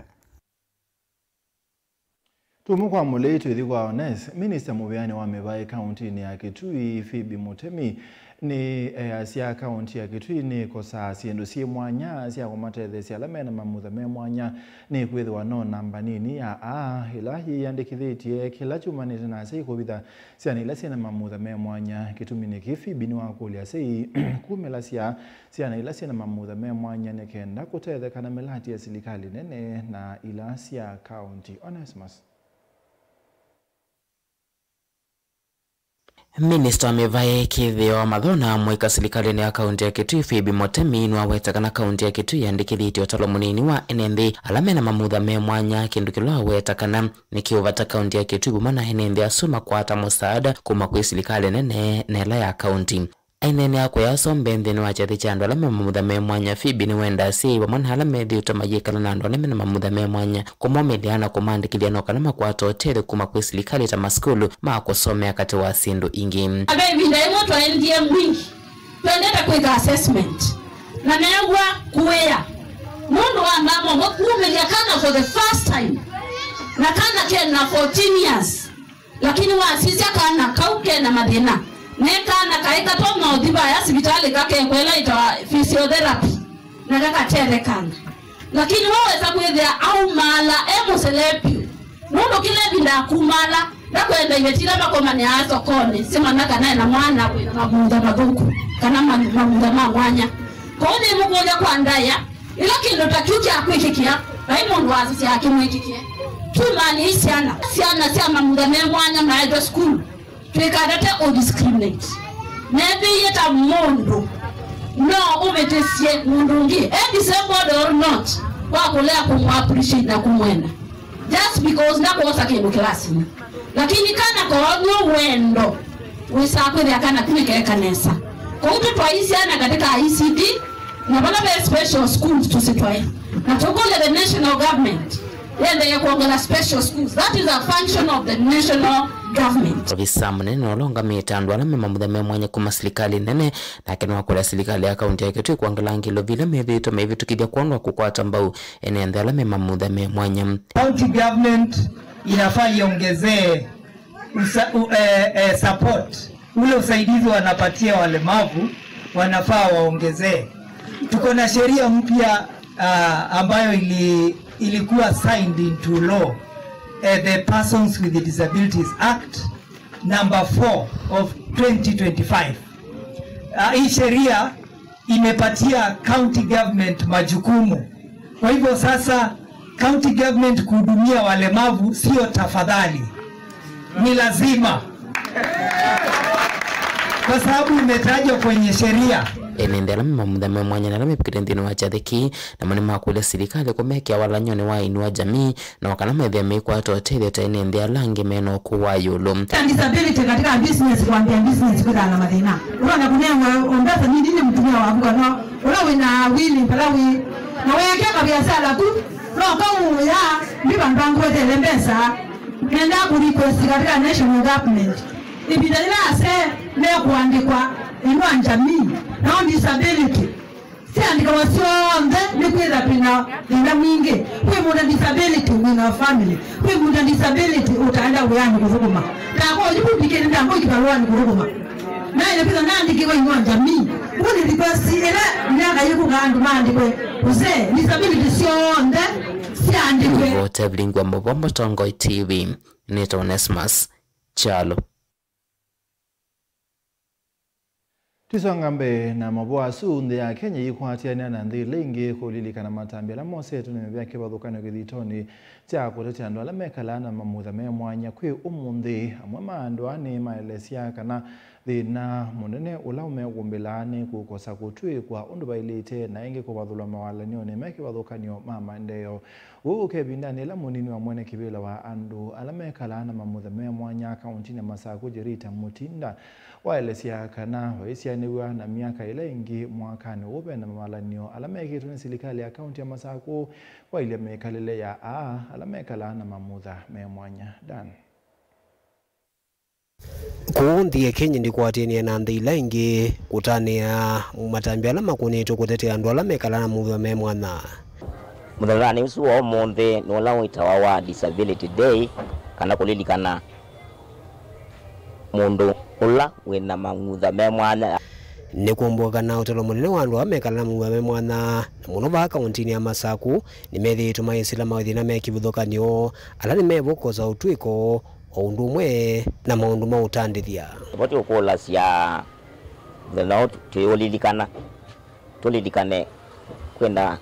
Tumukwa Mulei tuithi kwa Ones, Minister Mubiani wa Mebai County ni ya Kitui Phoebe Mutemi ni asia county ya Kitui ni kosa siendo si mwanya asia komathe cia lamena mamutha me mwanya ni kwithwa no namba nini ya ilahi yandikithitie kila chumani na sei kubitha cia ni ila cia mamutha me mwanya Kitumi ni Phoebe ni wa kulia sei kumela cia na ila cia mamutha me mwanya ne kenda kutethekana melati ya serikali nene na ila cia county. Onesmus Minister amevae kithio mathona mwika serikali ya kaunti ya Kitui Phoebe Mutemi nwa wetakana kaunti ya Kitui yandikithitio utalo munini wa NND alamena mamutha me mwanya kindu kilwa wetakana nikiuvata kaunti ya Kitui bumana NND asuma kwata musaada kuma kwi serikali nene nela ya kaunti. Ainene yako ya sombe ni wachathi chando alame mamutha me mwanya Phoebe ni wenda si bumana alame thi utamayikala na ndo alame mamutha me mwanya kumomeliana kumandikithia no kana makwata hotel kuma kwi serikali ta maskulu makusomea kati wa sindu ingi. Abevinda imo twaendie mwingi twendeta kwika assessment na negwa kuwea mundu wa mamo mukumelia kana for the first time na kana kena 14 years lakini waasisia kana kauke na madhina neka na kaika toma udhiba ya hospitali kake kwela ita physiotherapy na kaka tere kanga lakini waweza kwethia au mala emuselepi mundu kile binda kumala na kwenda imetira makoma ni aso kone sema naka naye na mwana we mabunda mabuku kana mabunda mangwanya kone mugoja kwa ndaya ila kindo takyuki akwikikia mundu wazi yake mwikikie tumani siana sia mabunda mangwanya maedo school twikadate o discriminate maybe yeta mundu no umetesie mundu ngi disabled or not kwa kulea kumappreciate na kumwenda just because na kosa kindu klasini lakini kana kwa wendo wisakwe ya kana kwike kanesa kwa hiyo twaisiana katika ICD na bana be special schools tusitwae na tukole the national government yende kuongeza special schools that is a function of the national government. Profesa Munene olonga mitandwa alame mamutha me mwanya kuma serikali nene lakini wakula serikali ya kaunti ya Kitui kuangala ngilo vile methito mevitukithia kuonwa kukwata mbau enende alame mamutha me mwanya. County government inafaa iongezee support ule usaidizi wanapatia walemavu wanafaa waongezee. Tuko na sheria mpya ambayo ilikuwa signed into law, the Persons with Disabilities Act number 4 of 2025. Hii sheria imepatia county government majukumu. Kwa hivyo sasa county government kuhudumia walemavu sio tafadhali, ni lazima, kwa sababu imetajwa kwenye sheria. Enendela mamutha me mwanya na mepikirendino wa chathiki na mani makule serikali kumekia wala nyone wa inua jamii na wakana methe mekwa hoteli ta enendea langi meno kuwa yulu. Disability katika business kuambia business kwa na madhina. Unaona kunenga ombeza ni nini mtumia wa buka no. Unawe na wili mpalawi na wewe kia biashara tu. No kama ya biba mbango de lembesa. Nenda ku request katika national government. Ibidalila ase ne kuandikwa inua jamii na disability. Si andika wasionde ni kwenda pina mwingi. Wewe mwana disability una family. Wewe mwana disability utaenda uyani kuvuguma. Na kwa jibu dikeni ndango kibarua kuvuguma. Na ile pesa nandi kiwa inua jamii. Woni ribasi ile nyanga yuko gandu mandi kwe. Uze disability sionde si andikwe. Vote blingwa mbombo Tongo TV. Nito Onesmus Chalo. Tisongambe na mabwa sunde ya Kenya yikwatiana na ndi lingi kulilikana matambia la mose tunimebya kibadukano githitoni cha kutetea ndo alamekala na mamutha me mwanya kwi umundi amwe maando ani maelesia kana thina munene ulaume gumbelani kukosa kutwi kwa undu bailite na ingi kubathula mawalanio ne mekibathukanio mama ndeyo ukebindani la munini wa mwene kibila wa andu alamekala na mamutha me mwanya kaunti na Masaku Jerita Mutinda waelesia kana waisianiwa na miaka ile ingi mwakani ube na mawalanio alamekitwa ni serikali ya kaunti ya Masaku kwa ile mekalele ya alamekala na mamutha me mwanya Dan Kuundi ya Kenya ndi kuatenia na ndila ingi kutania matambia la makunito kutetea andu alamekala na mamutha me mwana Mudhalani usu wa omonde nola witawa wa Disability Day kana kulilikana mundu ula wina mamutha me mwana ni kumbwa na utalo munene wa andu amekala na mamutha me mwana muno ba kaunti ya Masaku ni methitwo maisila mawithina me kibuthukanio ala ni mebukoza utwiko undu mwe na maundu mautandithia boti ukola sia the note tulilikane kwenda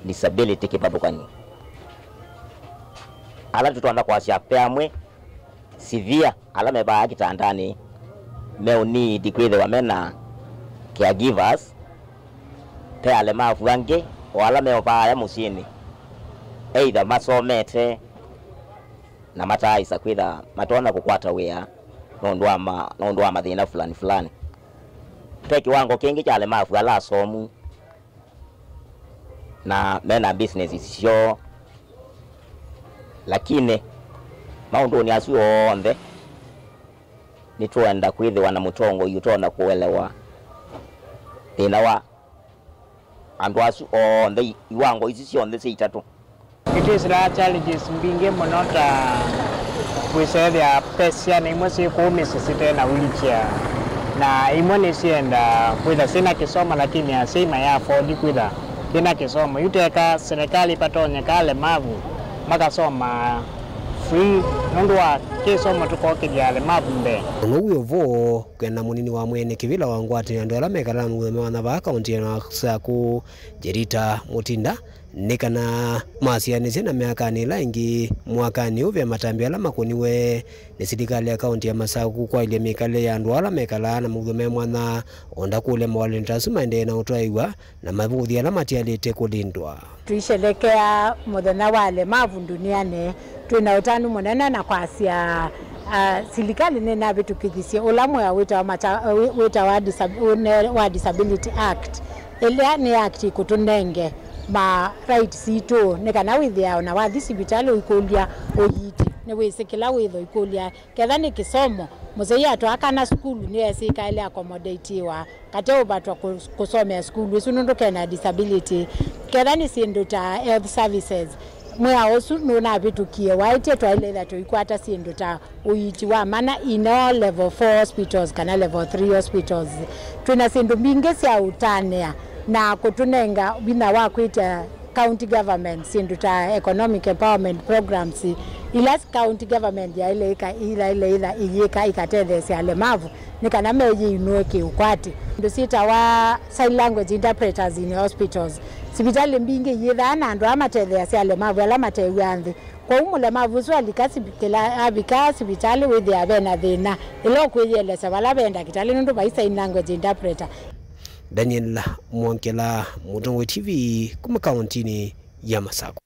disability kipapukani ala tutwanda kwa sia peamwe severe ala meba kitandani meuni dikwithe wamena caregivers pe ale mafuange wala meopa ya musini either masomete na mataisa kwitha matona kukwata wea nondu wa mathina fulani pe kiwango kingi cha ale mafu ala somu na mena business sio lakini maundu ni asio onde ni tuenda kwithiwa na mutongo yutona kuelewa thina wa andu asio onde iwango ici cionthe ci itatu Ikisira challenges mbingi monota kwisethia pesia na imwe ci kumisisite na wheelchair na imwe ni cienda kwitha sina kisoma lakini asima ya afford kwitha kina kisoma yuteka serikali patonya kale mavu makasoma free nundu wa kisoma tukokiria ale mavu mbe uyo vo kena munini wa mwene kivila wa ngwati ndo ala mekala na mamutha me mwana ba kaunti ya Masaku Jerita Mutinda nikana masianise na miakani ila ingi mwakani uve matambia la makuniwe ni serikali ya kaunti ya Masaku kwa ile mikale ya andu ala mekala na mamutha me mwana onda kule mawalintasu maende na utwaiwa na mavuthi ala matialite kulindwa tuisherekea muthenya wa alemavu duniani twina utanu munene na kwasia serikali nena bitukithisia ulamwe ya wita wa Disability Act ile ni act kutunenge ma rights itu nekana withia na wathi sibitali uikulia uyiti ne wisikila witho ikulia ketha ni kisomo muzei atu akana skulu ni esika ile accommodatiwa kate ubatwa kusomea skulu isu nundu kena disability ketha ni sindu ta health services mwa osu nuna bitukie waite twaile that ikwata sindu ta uyiti wa mana ino level 4 hospitals kana level 3 hospitals tuna sindu mbinge cia utania na kutunenga bina wa kwita county government sindu ta economic empowerment programs ila county government ya ile iyika ikatethesia alemavu nikana meji inueke ukwati ndu sita wa sign language interpreters in hospitals sibitali mbinge yitha na andu amatethesia alemavu ala matewanthi kwa umulemavu swali kasibitela abika sibitali withi abena thina ilo kwiyelesa bala benda kitali ndu ba sign language interpreter Daniel Mwankela, Mutongo TV, kuma kauntini ya Masaku.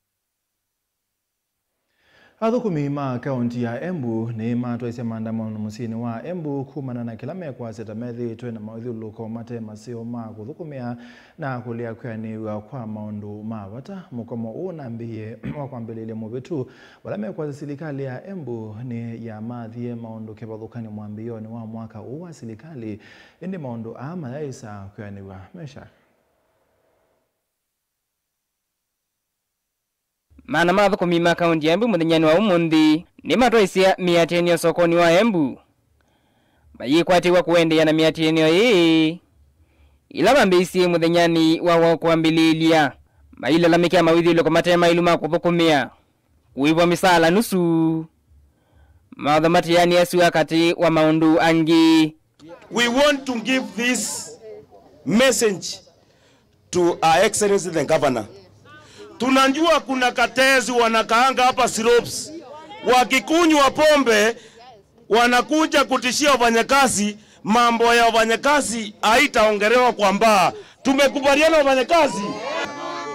Athukumi ma kaunti ya Embu ni matwaisya maandamano musini wa Embu kumana na kila mekwa seta methi twena mawithuluko mate masio ma kuthukumia na kulia kwaniwa kwa maundu mawata mukomo unambiye wakwambelele mubitu wala mekwa serikali ya Embu ni ya mathie maundu kebathukani mwambioni wa mwaka wa serikali indi maundu ama yaisa kwaniwa mesha Mana mathukumi ma kaunti ya Embu muthenyani wa umuthi ni matwaisya miatenio sokoni wa Embu mayikwatiwa kuendeea na miatenio ii ila mambiisie muthenyani wa kwambililia mailalamikia mawithiloko matema ilu ma kuthukumia kuibwa misala nusu mauthamati yani asu akati wa maundu angi We want to give this message to Our Excellency the Governor. Tunajua kuna katezi wanakaanga hapa Sirops. Wakikunywa pombe wanakuja kutishia wafanyakazi, mambo ya wafanyakazi haitaongelewa kwamba tumekubaliana wafanyakazi.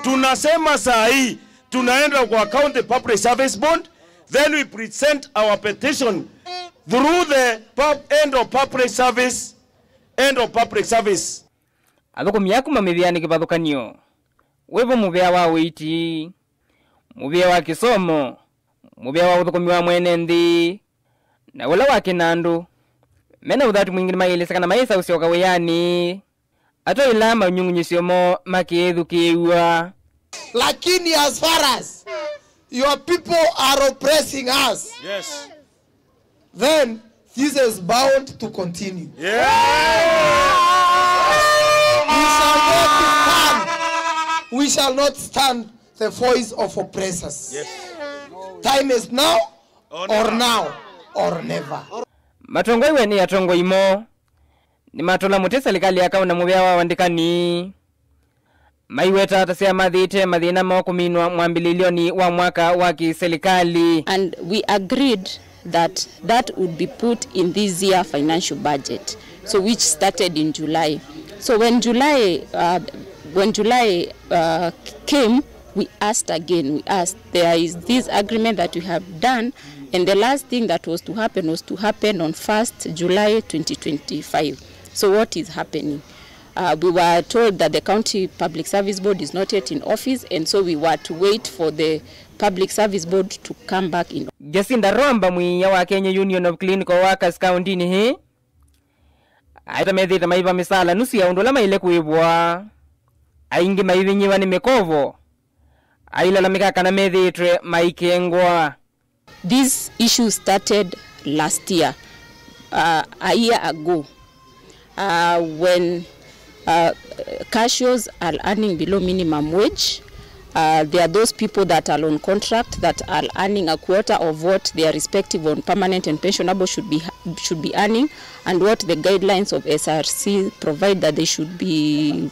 Tunasema saa hii tunaenda kwa County Public Service Board, then we present our petition through the end of public service. Athoko miaku mamithiani kibathukanio wevo muvea wa witi, muvea wa kisomo, muvea wa uthukomi wa mwene nthi na ula wa kinandu mena uthatu mwingine mailesakana maisa usioka weyani ato ila manyungunyisyomo makiithukiwa. Lakini as far as your people are oppressing us, yes, then this is bound to continue. We shall not stand the voice of oppressors. Yes. Time is now or now or never. Matongo iwe ni atongo imo ni matola muti serikali yakao na muvea wa wandikani maiweta atasia mathite mathina mokuminwa mwambililioni wa mwaka wa kiserikali. And we agreed that would be put in this year financial budget, so which started in July. So when July came, we asked again. There is this agreement that we have done, and the last thing that was to happen on 1st July 2025. So what is happening? We were told that the County Public Service Board is not yet in office, and so we were to wait for the Public Service Board to come back in. Jacinda Romba mwiya wa Kenya Union of Clinical Workers County ni hii aita methita maiva misala nusu ya undola maile kuibwa aingi maivinyiwa ni mekovo ailala mikakana methitwe maikengwa. This issue started last year, a year ago, when cashiers are earning below minimum wage. There are those people that are on contract that are earning a quarter of what their respective on permanent and pensionable should be earning, and what the guidelines of SRC provide that they should be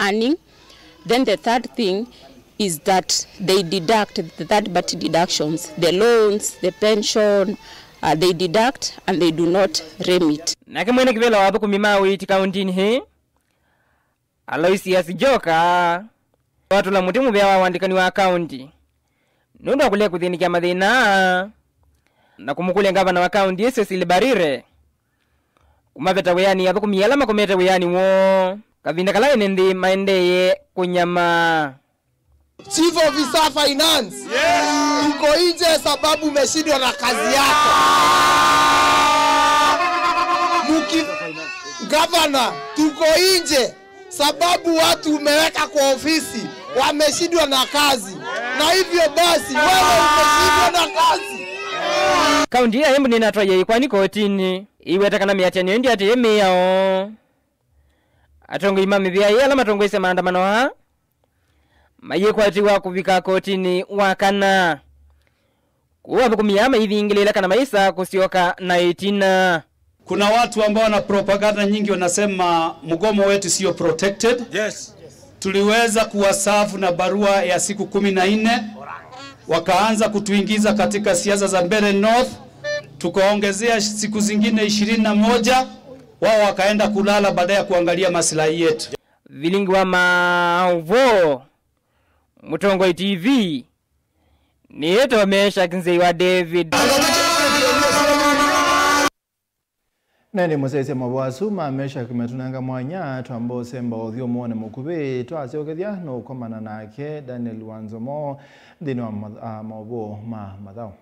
earning. Then the third thing is that they deduct the third-party deductions, the loans, the pension, they deduct and they do not remit. Nakimwene kivela wabu kumimawi iti kauntini hii Aloysius Joka watu la mutimu vya wandikani wa kaunti nundu wakulia kuthinikia mathina na kumukulia gavana wa kaunti Cecily Barire kumaveta weyani yathu kumiyala makomete weyani wo kavinda kala enendi maendeye kunyama. Chief Officer Finance, uko nje sababu umeshindwa na kazi yako. Governor, tuko nje sababu watu umeweka kwa ofisi wameshindwa na kazi, na hivyo basi wewe umeshindwa na kazi. Kaunti ya Embu ninatwa yei kwani kotini iwetakana miatiani ndi ati yao atongo imami vya yala matongo ise maandamano ha maye kwatiwa kuvika kotini wakana kuwa kumiyama hivi ingilila kana maisa kusioka na itina. Kuna watu ambao wana propaganda nyingi wanasema mgomo wetu sio protected. Yes. Tuliweza kuwasafu na barua ya siku 14, wakaanza kutuingiza katika siasa za Mbeere North, tukaongezea siku zingine 21, wao wakaenda kulala baada ya kuangalia maslahi yetu. Vilingi wa Mauvo Mutongo TV ni yeto mesha kinzei wa David. Nani musese mabwasu mamesha kumetunanga mwanya twambo semba othio muone mukubi twaciokethia no komana nake Daniel Wanzomo ndini wa maubo mathao.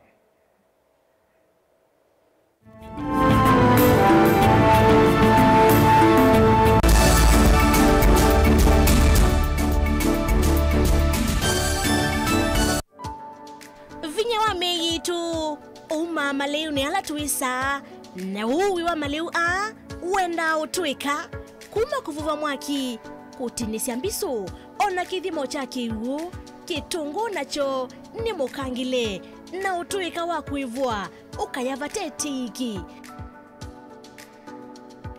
Vinya wa meyitu uma maleu ni ala tuisa na uwi wa maleu uenda utuika kuma kuvuva mwaki kutinisia mbisu ona kithimo cha kiwu kitungu nacho ni mukangile na utuika wa kuivua ukayava tetiki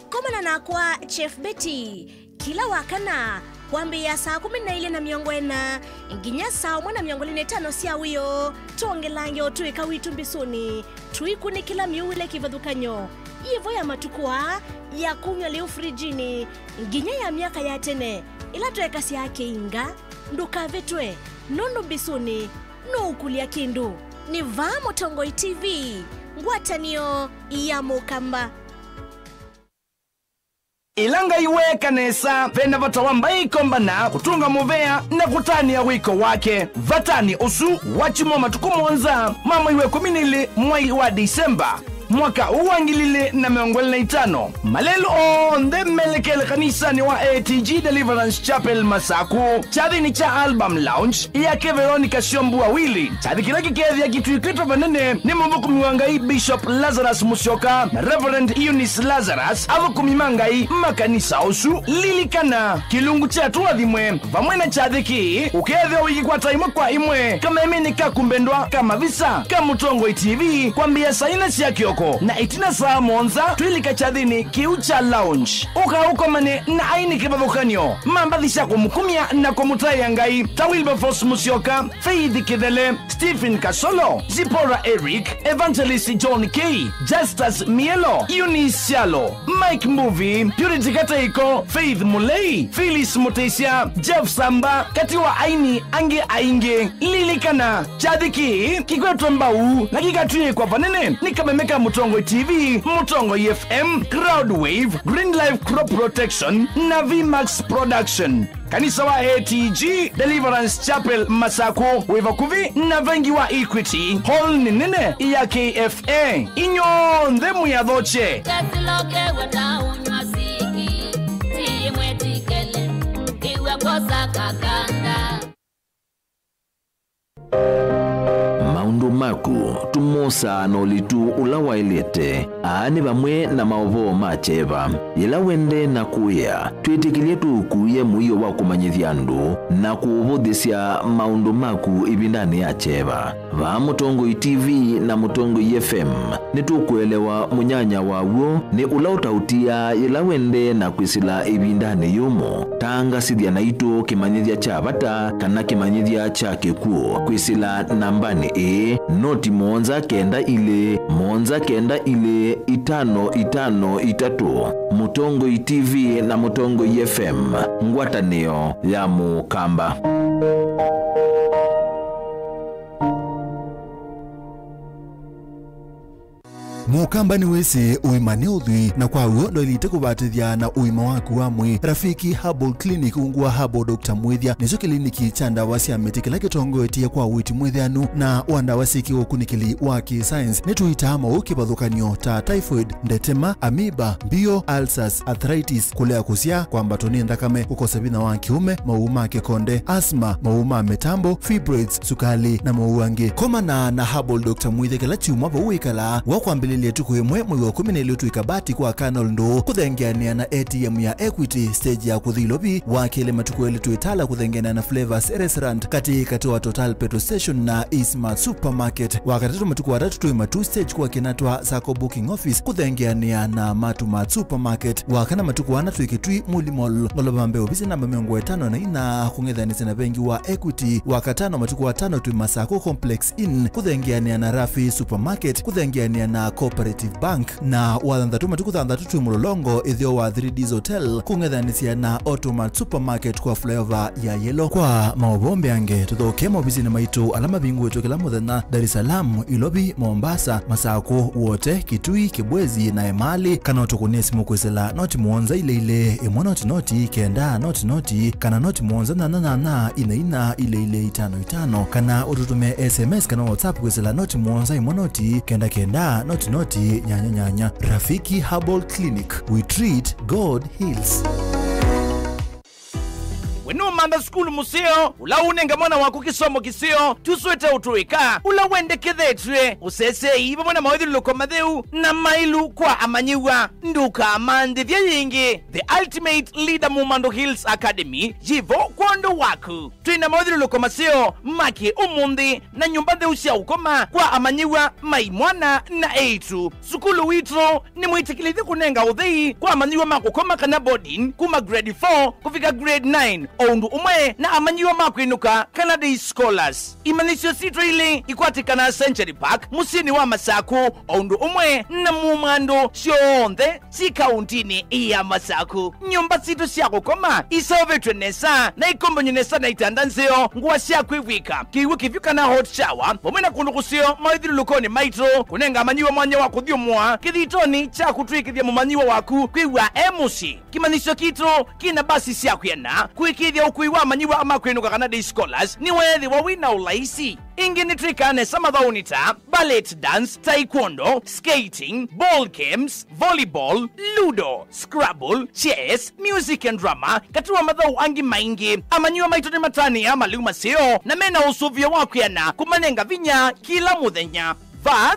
komana na kwa Chef Betty kila wakana kwambia saa 12:40 nginya saa 1:45 cia wiyo tongelange otuika witu mbisuni tuikuni kila miule kivadhukanyo ivo ya matukua ya kunywa leo frijini nginya ya miaka ya tene ila tueka si yake inga nduka vetwe nono bisuni no ukulia kindu ni Vamo Tongoi TV ngwatanio ya Mukamba. Ilanga iwe kanesa vena vatawambai kombana kutunga muvea na kutania wiko wake vatani usu wachimo matukumonza mama iwe 12 mwai wa Disemba mwaka uwangilile na 2025 malelo onde melekele kanisani wa ATG Deliverance Chapel Masaku chadhini cha album launch yake Veronica Shombu wawili chadhi kila kikezi ya kitu ikito vanene ni mbuku miwangai Bishop Lazarus Musyoka na Reverend Eunice Lazarus avuku mimangai makanisa usu lilikana kilungu chetu wadhimwe vamwena chadhi ki ukezi wa wiki kwa taimwa kwa imwe kama imeni kakumbendwa kama visa kama Tongoi TV kwambia saina siya kioko na itina saa monza tuilika chadhini kiucha lounge uka mane na aini kibadhukanyo mambadhisha kumukumia na kumutai yangai Wilberforce Musyoka, Faith Kidele, Stephen Kasolo, Zipora Eric, Evangelist John K, Justus Mielo, Eunice Sialo, Mike Movie, Purity Kataiko, Faith Mulei, Phyllis Mutesia, Jeff Samba, Katiwa Aini Ange Ainge, Lilikana Chadiki Kikwetu Mbau na kikatuye kwa vanene nikamemeka Mutongoi TV, Mutongoi FM, Crowdwave, Green Life Crop Protection na VMAX Production. Kanisa wa ATG Deliverance Chapel Masaku Wevakuvi na vengi wa Equity Hall ni nene ya KFA inyo ndemu ya dhoche Katiloke wata unwasiki Tiye mwetikele Iwe kosa kakanda Maundu maku tumosa no litu ulawa ilete aani bamwe na maovo macheva ila wende na kuya twitikilie tukuye muyo wa kumanyithia ndu na kuuvudhisya maundu maku ibindani ya cheva Vamo Tongoi TV na Mutongoi FM nitukuelewa munyanya wawo ni ula utautia ila wende na kwisila ibindani yumo tanga sidhia na ito kimanyithia cha bata kana kimanyithia cha kekuo kwisila nambani noti monza kenda ile 553 Mutongoi TV na Mutongoi FM ngwatanio ya Mukamba. Mukamba ni wese uimane udhui na kwa uo ndo ilite kubatithia na uima waku wa mwi Rafiki Herbal Clinic ungua Herbal Dr. Mwithia nizo kliniki chanda wasi ameti kila kitongo etia kwa witi mwithianu na wanda wasiki ukunikili waki science nituitama ukibadhukanio ta typhoid, ndetema, amoeba, bio, ulcers, arthritis, kulea kusia kwa mbatoni ndakame kukosa bina wa kiume, mauma kekonde, asma, mauma metambo, fibroids, sukali na mauange. Koma na Herbal Dr. Mwithia kila chuma pa uikala wakwambili letu kuhemwe mwi wa 10 letu ikabati kwa kanal ndo kuthengeania na ATM ya Equity stage ya kuthilobi wakile matuko letu itala kuthengeania na Flavors Restaurant katika Total Petrol Station na Eastmart Supermarket wakati matuko watatu tu matu stage kwa kinatwa Sako Booking Office kuthengeania na Matumat Supermarket wakana matuko wana tuikitui Muli Mall ngolobambe obisi namba 5 na ina kungethanisa na bengi wa Equity wakatano matuko watano tu Masako Complex Inn kuthengeania na Rafi Supermarket kuthengeania na Cooperative Bank na wathanthatu matukuthanthatu tu mulolongo ithio wa 3D's Hotel kungethanisia na Automat Supermarket kwa flavor ya yellow. Kwa maobombe ange tuthoke mobisi na maitu alama bingu wetu kila muthenya Dar es Salaam, Ilobi, Mombasa, Masako wote, Kitui, Kibwezi na Emali kana utukunesi mukwesela noti muonza ile imwa noti kenda noti kana noti muonza na ina ile 55 kana ututume SMS kana WhatsApp kwesela noti muonza imwa noti kenda noti nyanya. Rafiki Herbal Clinic, we treat, God heals. wenu manda skulu musio ula unenga mwana waku kisomo kisio tuswete utuika ula wende kithetwe usese iba mwana mawithiluko matheu na mailu kwa amanyiwa nduka amandithia yingi the ultimate leader Mumando Hills Academy jivo kwondo waku twina mawithiluko masio maki umundi na nyumba theu cia ukoma kwa amanyiwa maimwana na eitu sukulu witro ni mwitikilithi kunenga uthei kwa amanyiwa makukoma kana boarding kuma grade 4 kufika grade 9 oundu umwe na amanyiwa makwinuka kana day scholars imanisio sitro ile ikwatikana Century Park musini wa Masaku oundu umwe na Mumando cionthe si kauntini iya Masaku nyumba situ cia gukoma isovetwe nesa na ikombonyo nesa na itandanzio nguwa cia kwivika kiwu kivyuka na hot shower pomena kundu kusio mawithilulukoni maitro kunenga amanyiwa mwanya wa kuthiumwa kithitoni cha kutwikithia mumanyiwa waku kwiwa emusi kimanisio kitro kina basi cia kwiana kwikithia ukwiwa amanyiwa amakwinuka kana day scholars ni wethi wa wina ulaisi ingi ni trikane samathaunita ballet dance, taekwondo, skating, ball games, volleyball, ludo, scrabble, chess, music and drama katuwa mathau angi maingi amanyiwa maito ni matani ya maliu masio na mena usuvia wakwiana kumanenga vinya kila muthenya.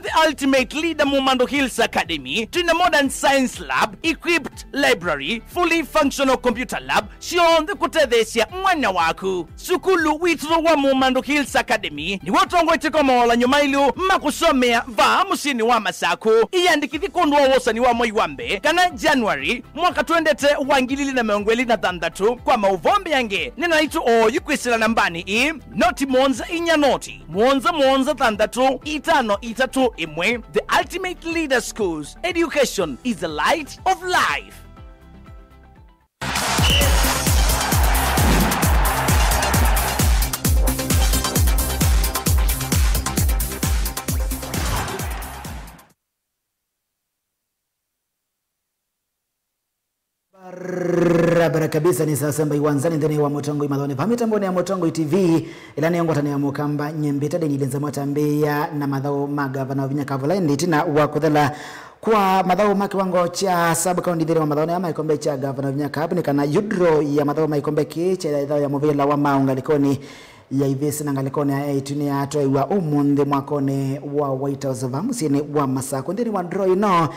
The ultimate leader Mumando Hills Academy twina modern science lab, equipped library, fully functional computer lab cionthe kutethecia mwana waku sukulu witro wa Mumando Hills Academy ni wotongo itiko mola nyumailu makusomea va musini wa Masaku iyandikithi kundu wa wosani wa mwai wambe kana January mwaka twendete wangilili na meongweli na thandatu kwa mauvombe yange nina itu o yukwisila nambani noti monza inya noti monza thandatu itano itatu imwe. The ultimate leader schools. Education is the light of life. Barabara kabisa ni saa samba iwanzani ndani wa Motongo imadhoni pamitamboni ya Motongo TV ilani yangu tani ya mukamba nyembeta denyi lenza mwatambea na madhao magavana wa Vinyaka Vulaindi tina wakudhala kwa madhao makiwango cha sub-county dhiri wa madhao na ikombe cha gavana wa Vinyaka hapu nikana yudro ya madhao maikombe kiche ya idhao ya muvila wa maungalikoni ya ivesi na ngalikoni ya ituni ya atoi wa umundi mwakone wa White House of Amusini wa Masaku ndiri wa draw ino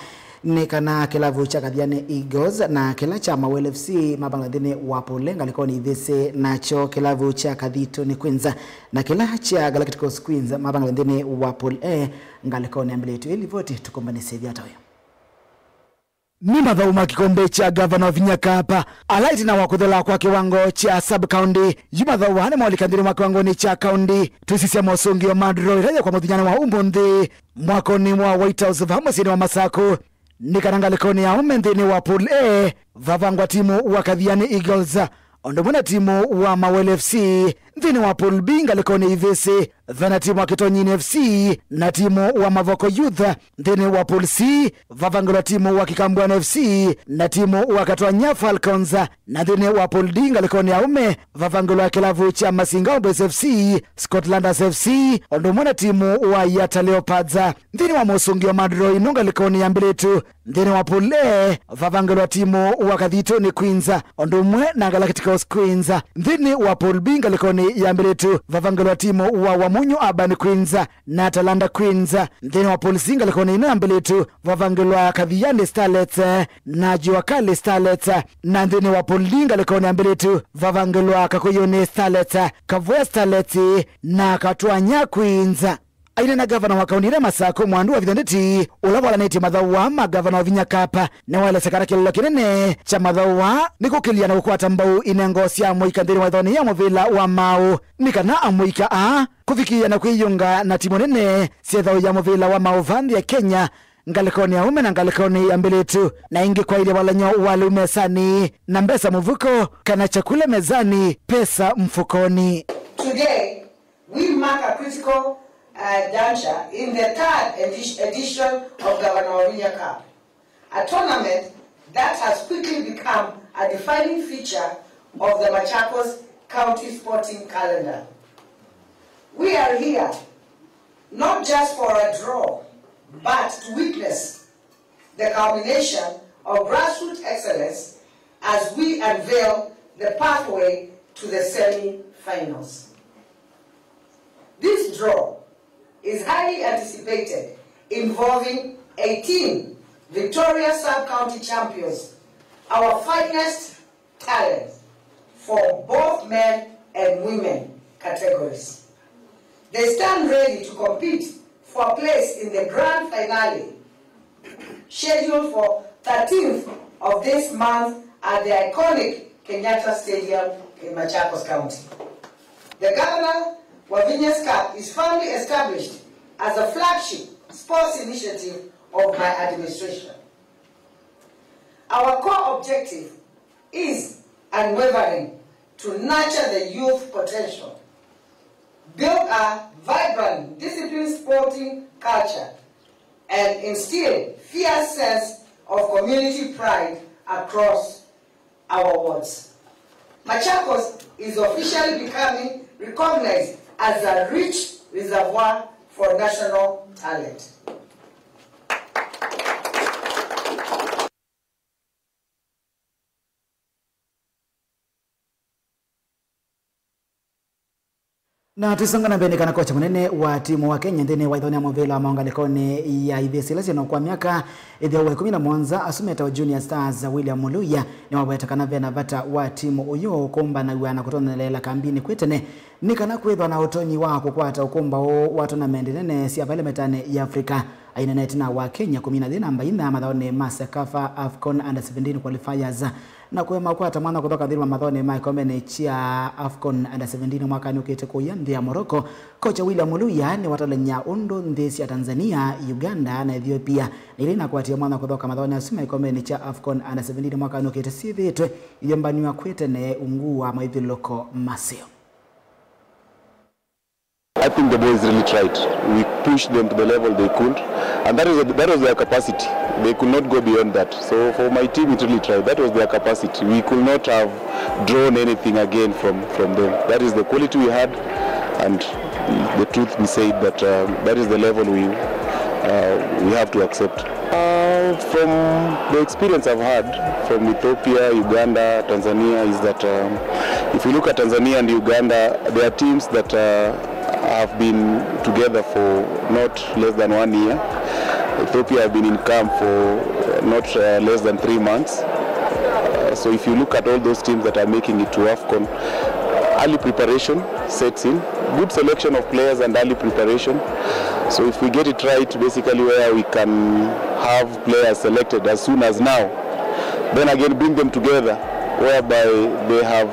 ni kana kilavu cha Kathiani Eagles na kila cha Mawele FC mabangadhini wapolenga liko ni ivese nacho kilavu cha Kathitoni Queens na kila cha Galacticos Queens mabangadhini wapole ngaliko ni ambiletu ili vote tukombane sevi hata huyo ni madhauma kikombe cha gavana wa Vinyaka hapa alaiti na wakudhola kwa kiwango cha sub-county yumadhauma hane mwalikandiri mwa kiwango ni cha county tusisia mosongi wa madro iraja kwa mudhinyana wa umbondi mwakoni mwa White House of Hamasini wa Masaku ni karanga likoni ya umendini wa pool A vavangwa timu wa Kathiani Eagles ondomuna timu wa Mawele FC ndini wa pool B ngalikoni ivesi dhana timu wa Kitonyini FC na timu wa Mavoko Youth ndini wa pool C vavangwa timu wa Kikambwana FC na timu wa Katwanya Falcons na ndini wa pool D ngalikoni ya ume vavangwa kilavu cha Masinga Boys FC Scotlanders FC ondomuna timu wa Yata Leopards ndini wa Mosungi wa Madro inunga likoni ya mbiletu ndini wa pool A vavangwa timu wa Kathitoni Queens ondomwe na Galacticos Queens ndini wa pool B ngalikoni ya mbiletu vavangwa timu wa Wamunyu Urban Queens na Talanda Queens ndini wa pool C ngalikoni ina mbiletu vavangwa Kathiani Starlets na Juakali Starlets na ndini wa pool D ngalikoni ya mbiletu vavangwa Kakuyuni Starlets Kavua Starlets na Katwanya Queens aina na gavana wa kaunti ya Masaku mwandu wa vidhanditi ulawala neti madhawa magavana wa Vinyaka hapa na wale sekara kililo kinene cha madhawa ni kukilia na kukwata mbau inengosi ya mwika ndiri wa idhoni ya mvila wa Mau nikana amwika kufikia na kuiyunga na timu nene siedhao ya mvila wa Mau vandi ya Kenya ngalikoni ya ume na ngalikoni ya mbiletu na ingi kwa ili walanyo wali umesani na mbesa mvuko kana chakula mezani pesa mfukoni. Today we mark a critical juncture in the third edition of Governor Wavinya Cup, a tournament that has quickly become a defining feature of the Machakos County sporting calendar. We are here not just for a draw, but to witness the culmination of grassroots excellence as we unveil the pathway to the semi-finals. This draw is highly anticipated, involving 18 Victoria Sub-County champions, our finest talent for both men and women categories. They stand ready to compete for a place in the grand finale, scheduled for 13th of this month at the iconic Kenyatta Stadium in Machakos County. The Governor Wavinya's Cup is firmly established as a flagship sports initiative of my administration. Our core objective is unwavering to nurture the youth potential, build a vibrant, disciplined sporting culture, and instill fierce sense of community pride across our wards. Machakos is officially becoming recognized as a rich reservoir for national talent. Na tusongana mbele kana kocha munene wa timu wa Kenya ndene wa idhonia movela maungalikone ya IBC no kwa miaka ithia wa 11 asumeta wa Junior Stars William Muluya ni wabeta kana vena vata wa timu uyo komba na wana kutonelela kambini kwetene ni kana kwethwa na utonyi wako kwata ukomba wa tournament nene sia vale metane ya Afrika aina netina wa Kenya 14 namba ina madhone Masakafa Afcon Under 17 qualifiers na kwema kwata mwana kutoka dhirma madhone Maikomene chia Afcon Under 17 mwaka nukete kuyandi ya Morocco. Kocha William Muluya ni watalenya undo ndesi ya Tanzania, Uganda na Ethiopia nilina kuatia mwana kutoka madhone asuma Maikomene chia Afcon Under 17 mwaka nukete sivitwe yombaniwa kwetene unguwa maithiloko maseo. I think the boys really tried. We pushed them to the level they could, and that was their capacity. They could not go beyond that. So for my team, it really tried. That was their capacity. We could not have drawn anything again from them. That is the quality we had, and the truth be said that that is the level we have to accept. From the experience I've had from Ethiopia, Uganda, Tanzania, is that if you look at Tanzania and Uganda, they are teams that have been together for not less than 1 year. Ethiopia have been in camp for not less than 3 months. So if you look at all those teams that are making it to AFCON, early preparation sets in, good selection of players and early preparation. So if we get it right, basically where we can have players selected as soon as now, then again bring them together, whereby they have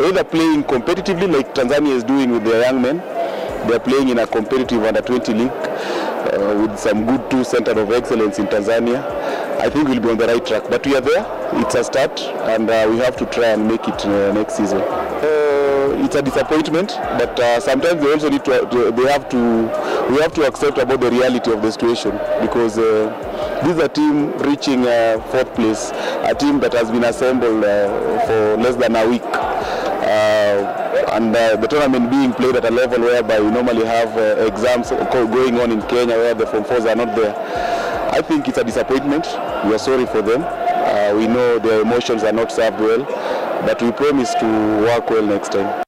either playing competitively like Tanzania is doing with their young men. They are playing in a competitive under-20 league with some good 2 centers of excellence in Tanzania. I think we'll be on the right track. But we are there. It's a start, and we have to try and make it next season. It's a disappointment, but sometimes they also need to. We have to accept about the reality of the situation, because this is a team reaching 4th place, a team that has been assembled for less than a week. And the tournament being played at a level whereby we normally have exams going on in Kenya where the Form 4s are not there. I think it's a disappointment. We are sorry for them. We know their emotions are not served well, but we promise to work well next time.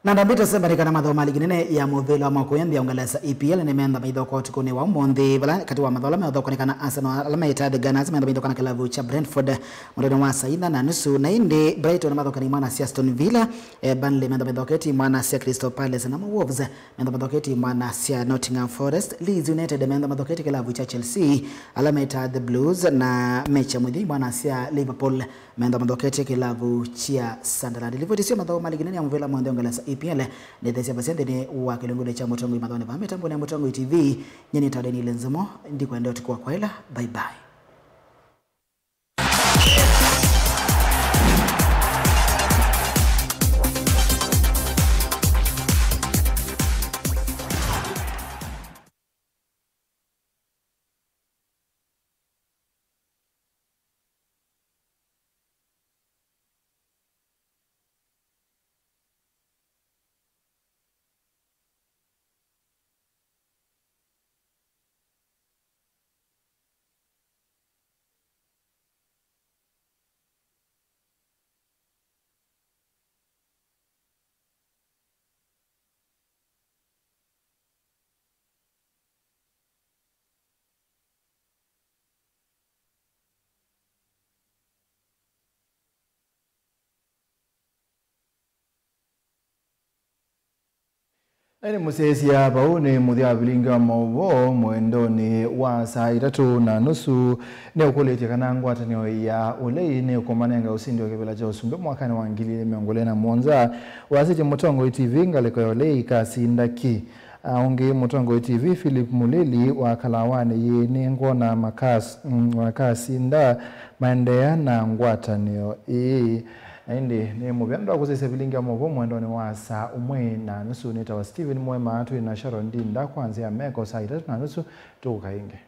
Na ndambita semba nikana madhola maliginene ya movelo wa makoyendi ya ungalesa EPL ni meanda maidhoko tukune wa umondi vala kati wa madhola meodhoko nikana Arsenal alama itade Gunners meanda maidhoko na kilavu cha Brentford mwendeno wa saida na nusu na indi Brighton madhoka ni mwana si Aston Villa Burnley meanda maidhoko eti mwana si Crystal Palace na Wolves meanda maidhoko eti mwana si Nottingham Forest. Leeds United meanda maidhoko eti kilavu cha Chelsea alama itade Blues na mecha mwidhi mwana si Liverpool meanda maidhoko eti kilavu cha Sunderland. Livyotisio madhola maliginene ya movelo mwende ungalesa EPL ni desia basende ni wa kilungule cha Motongo Imadhone Vame tambo ni Motongo TV nyeni tadeni lenzamo ndiko endeo tukua kwa hela. Bye bye. Ene musesi hapa une muthia bilinga mauvo mwendoni wa saa 3:30 ne ukoletia kana ngwatanio ya ulei ne ukomanenga usindi wa kibela cha usumbe mwakani wa 2017 wasije Mutongo TV ngaleko ya ulei kasindaki onge Mutongo TV Philip Muleli wa Kalawani ye ne ngona makasinda maendea na ngwatanio Ende ni mubendo akusese bilinga mauvo mwendoni wa saa 1:30 nita wa Steven Mwema atu na Sharon Dinda kwanzia meko saa 3:30 tukainge.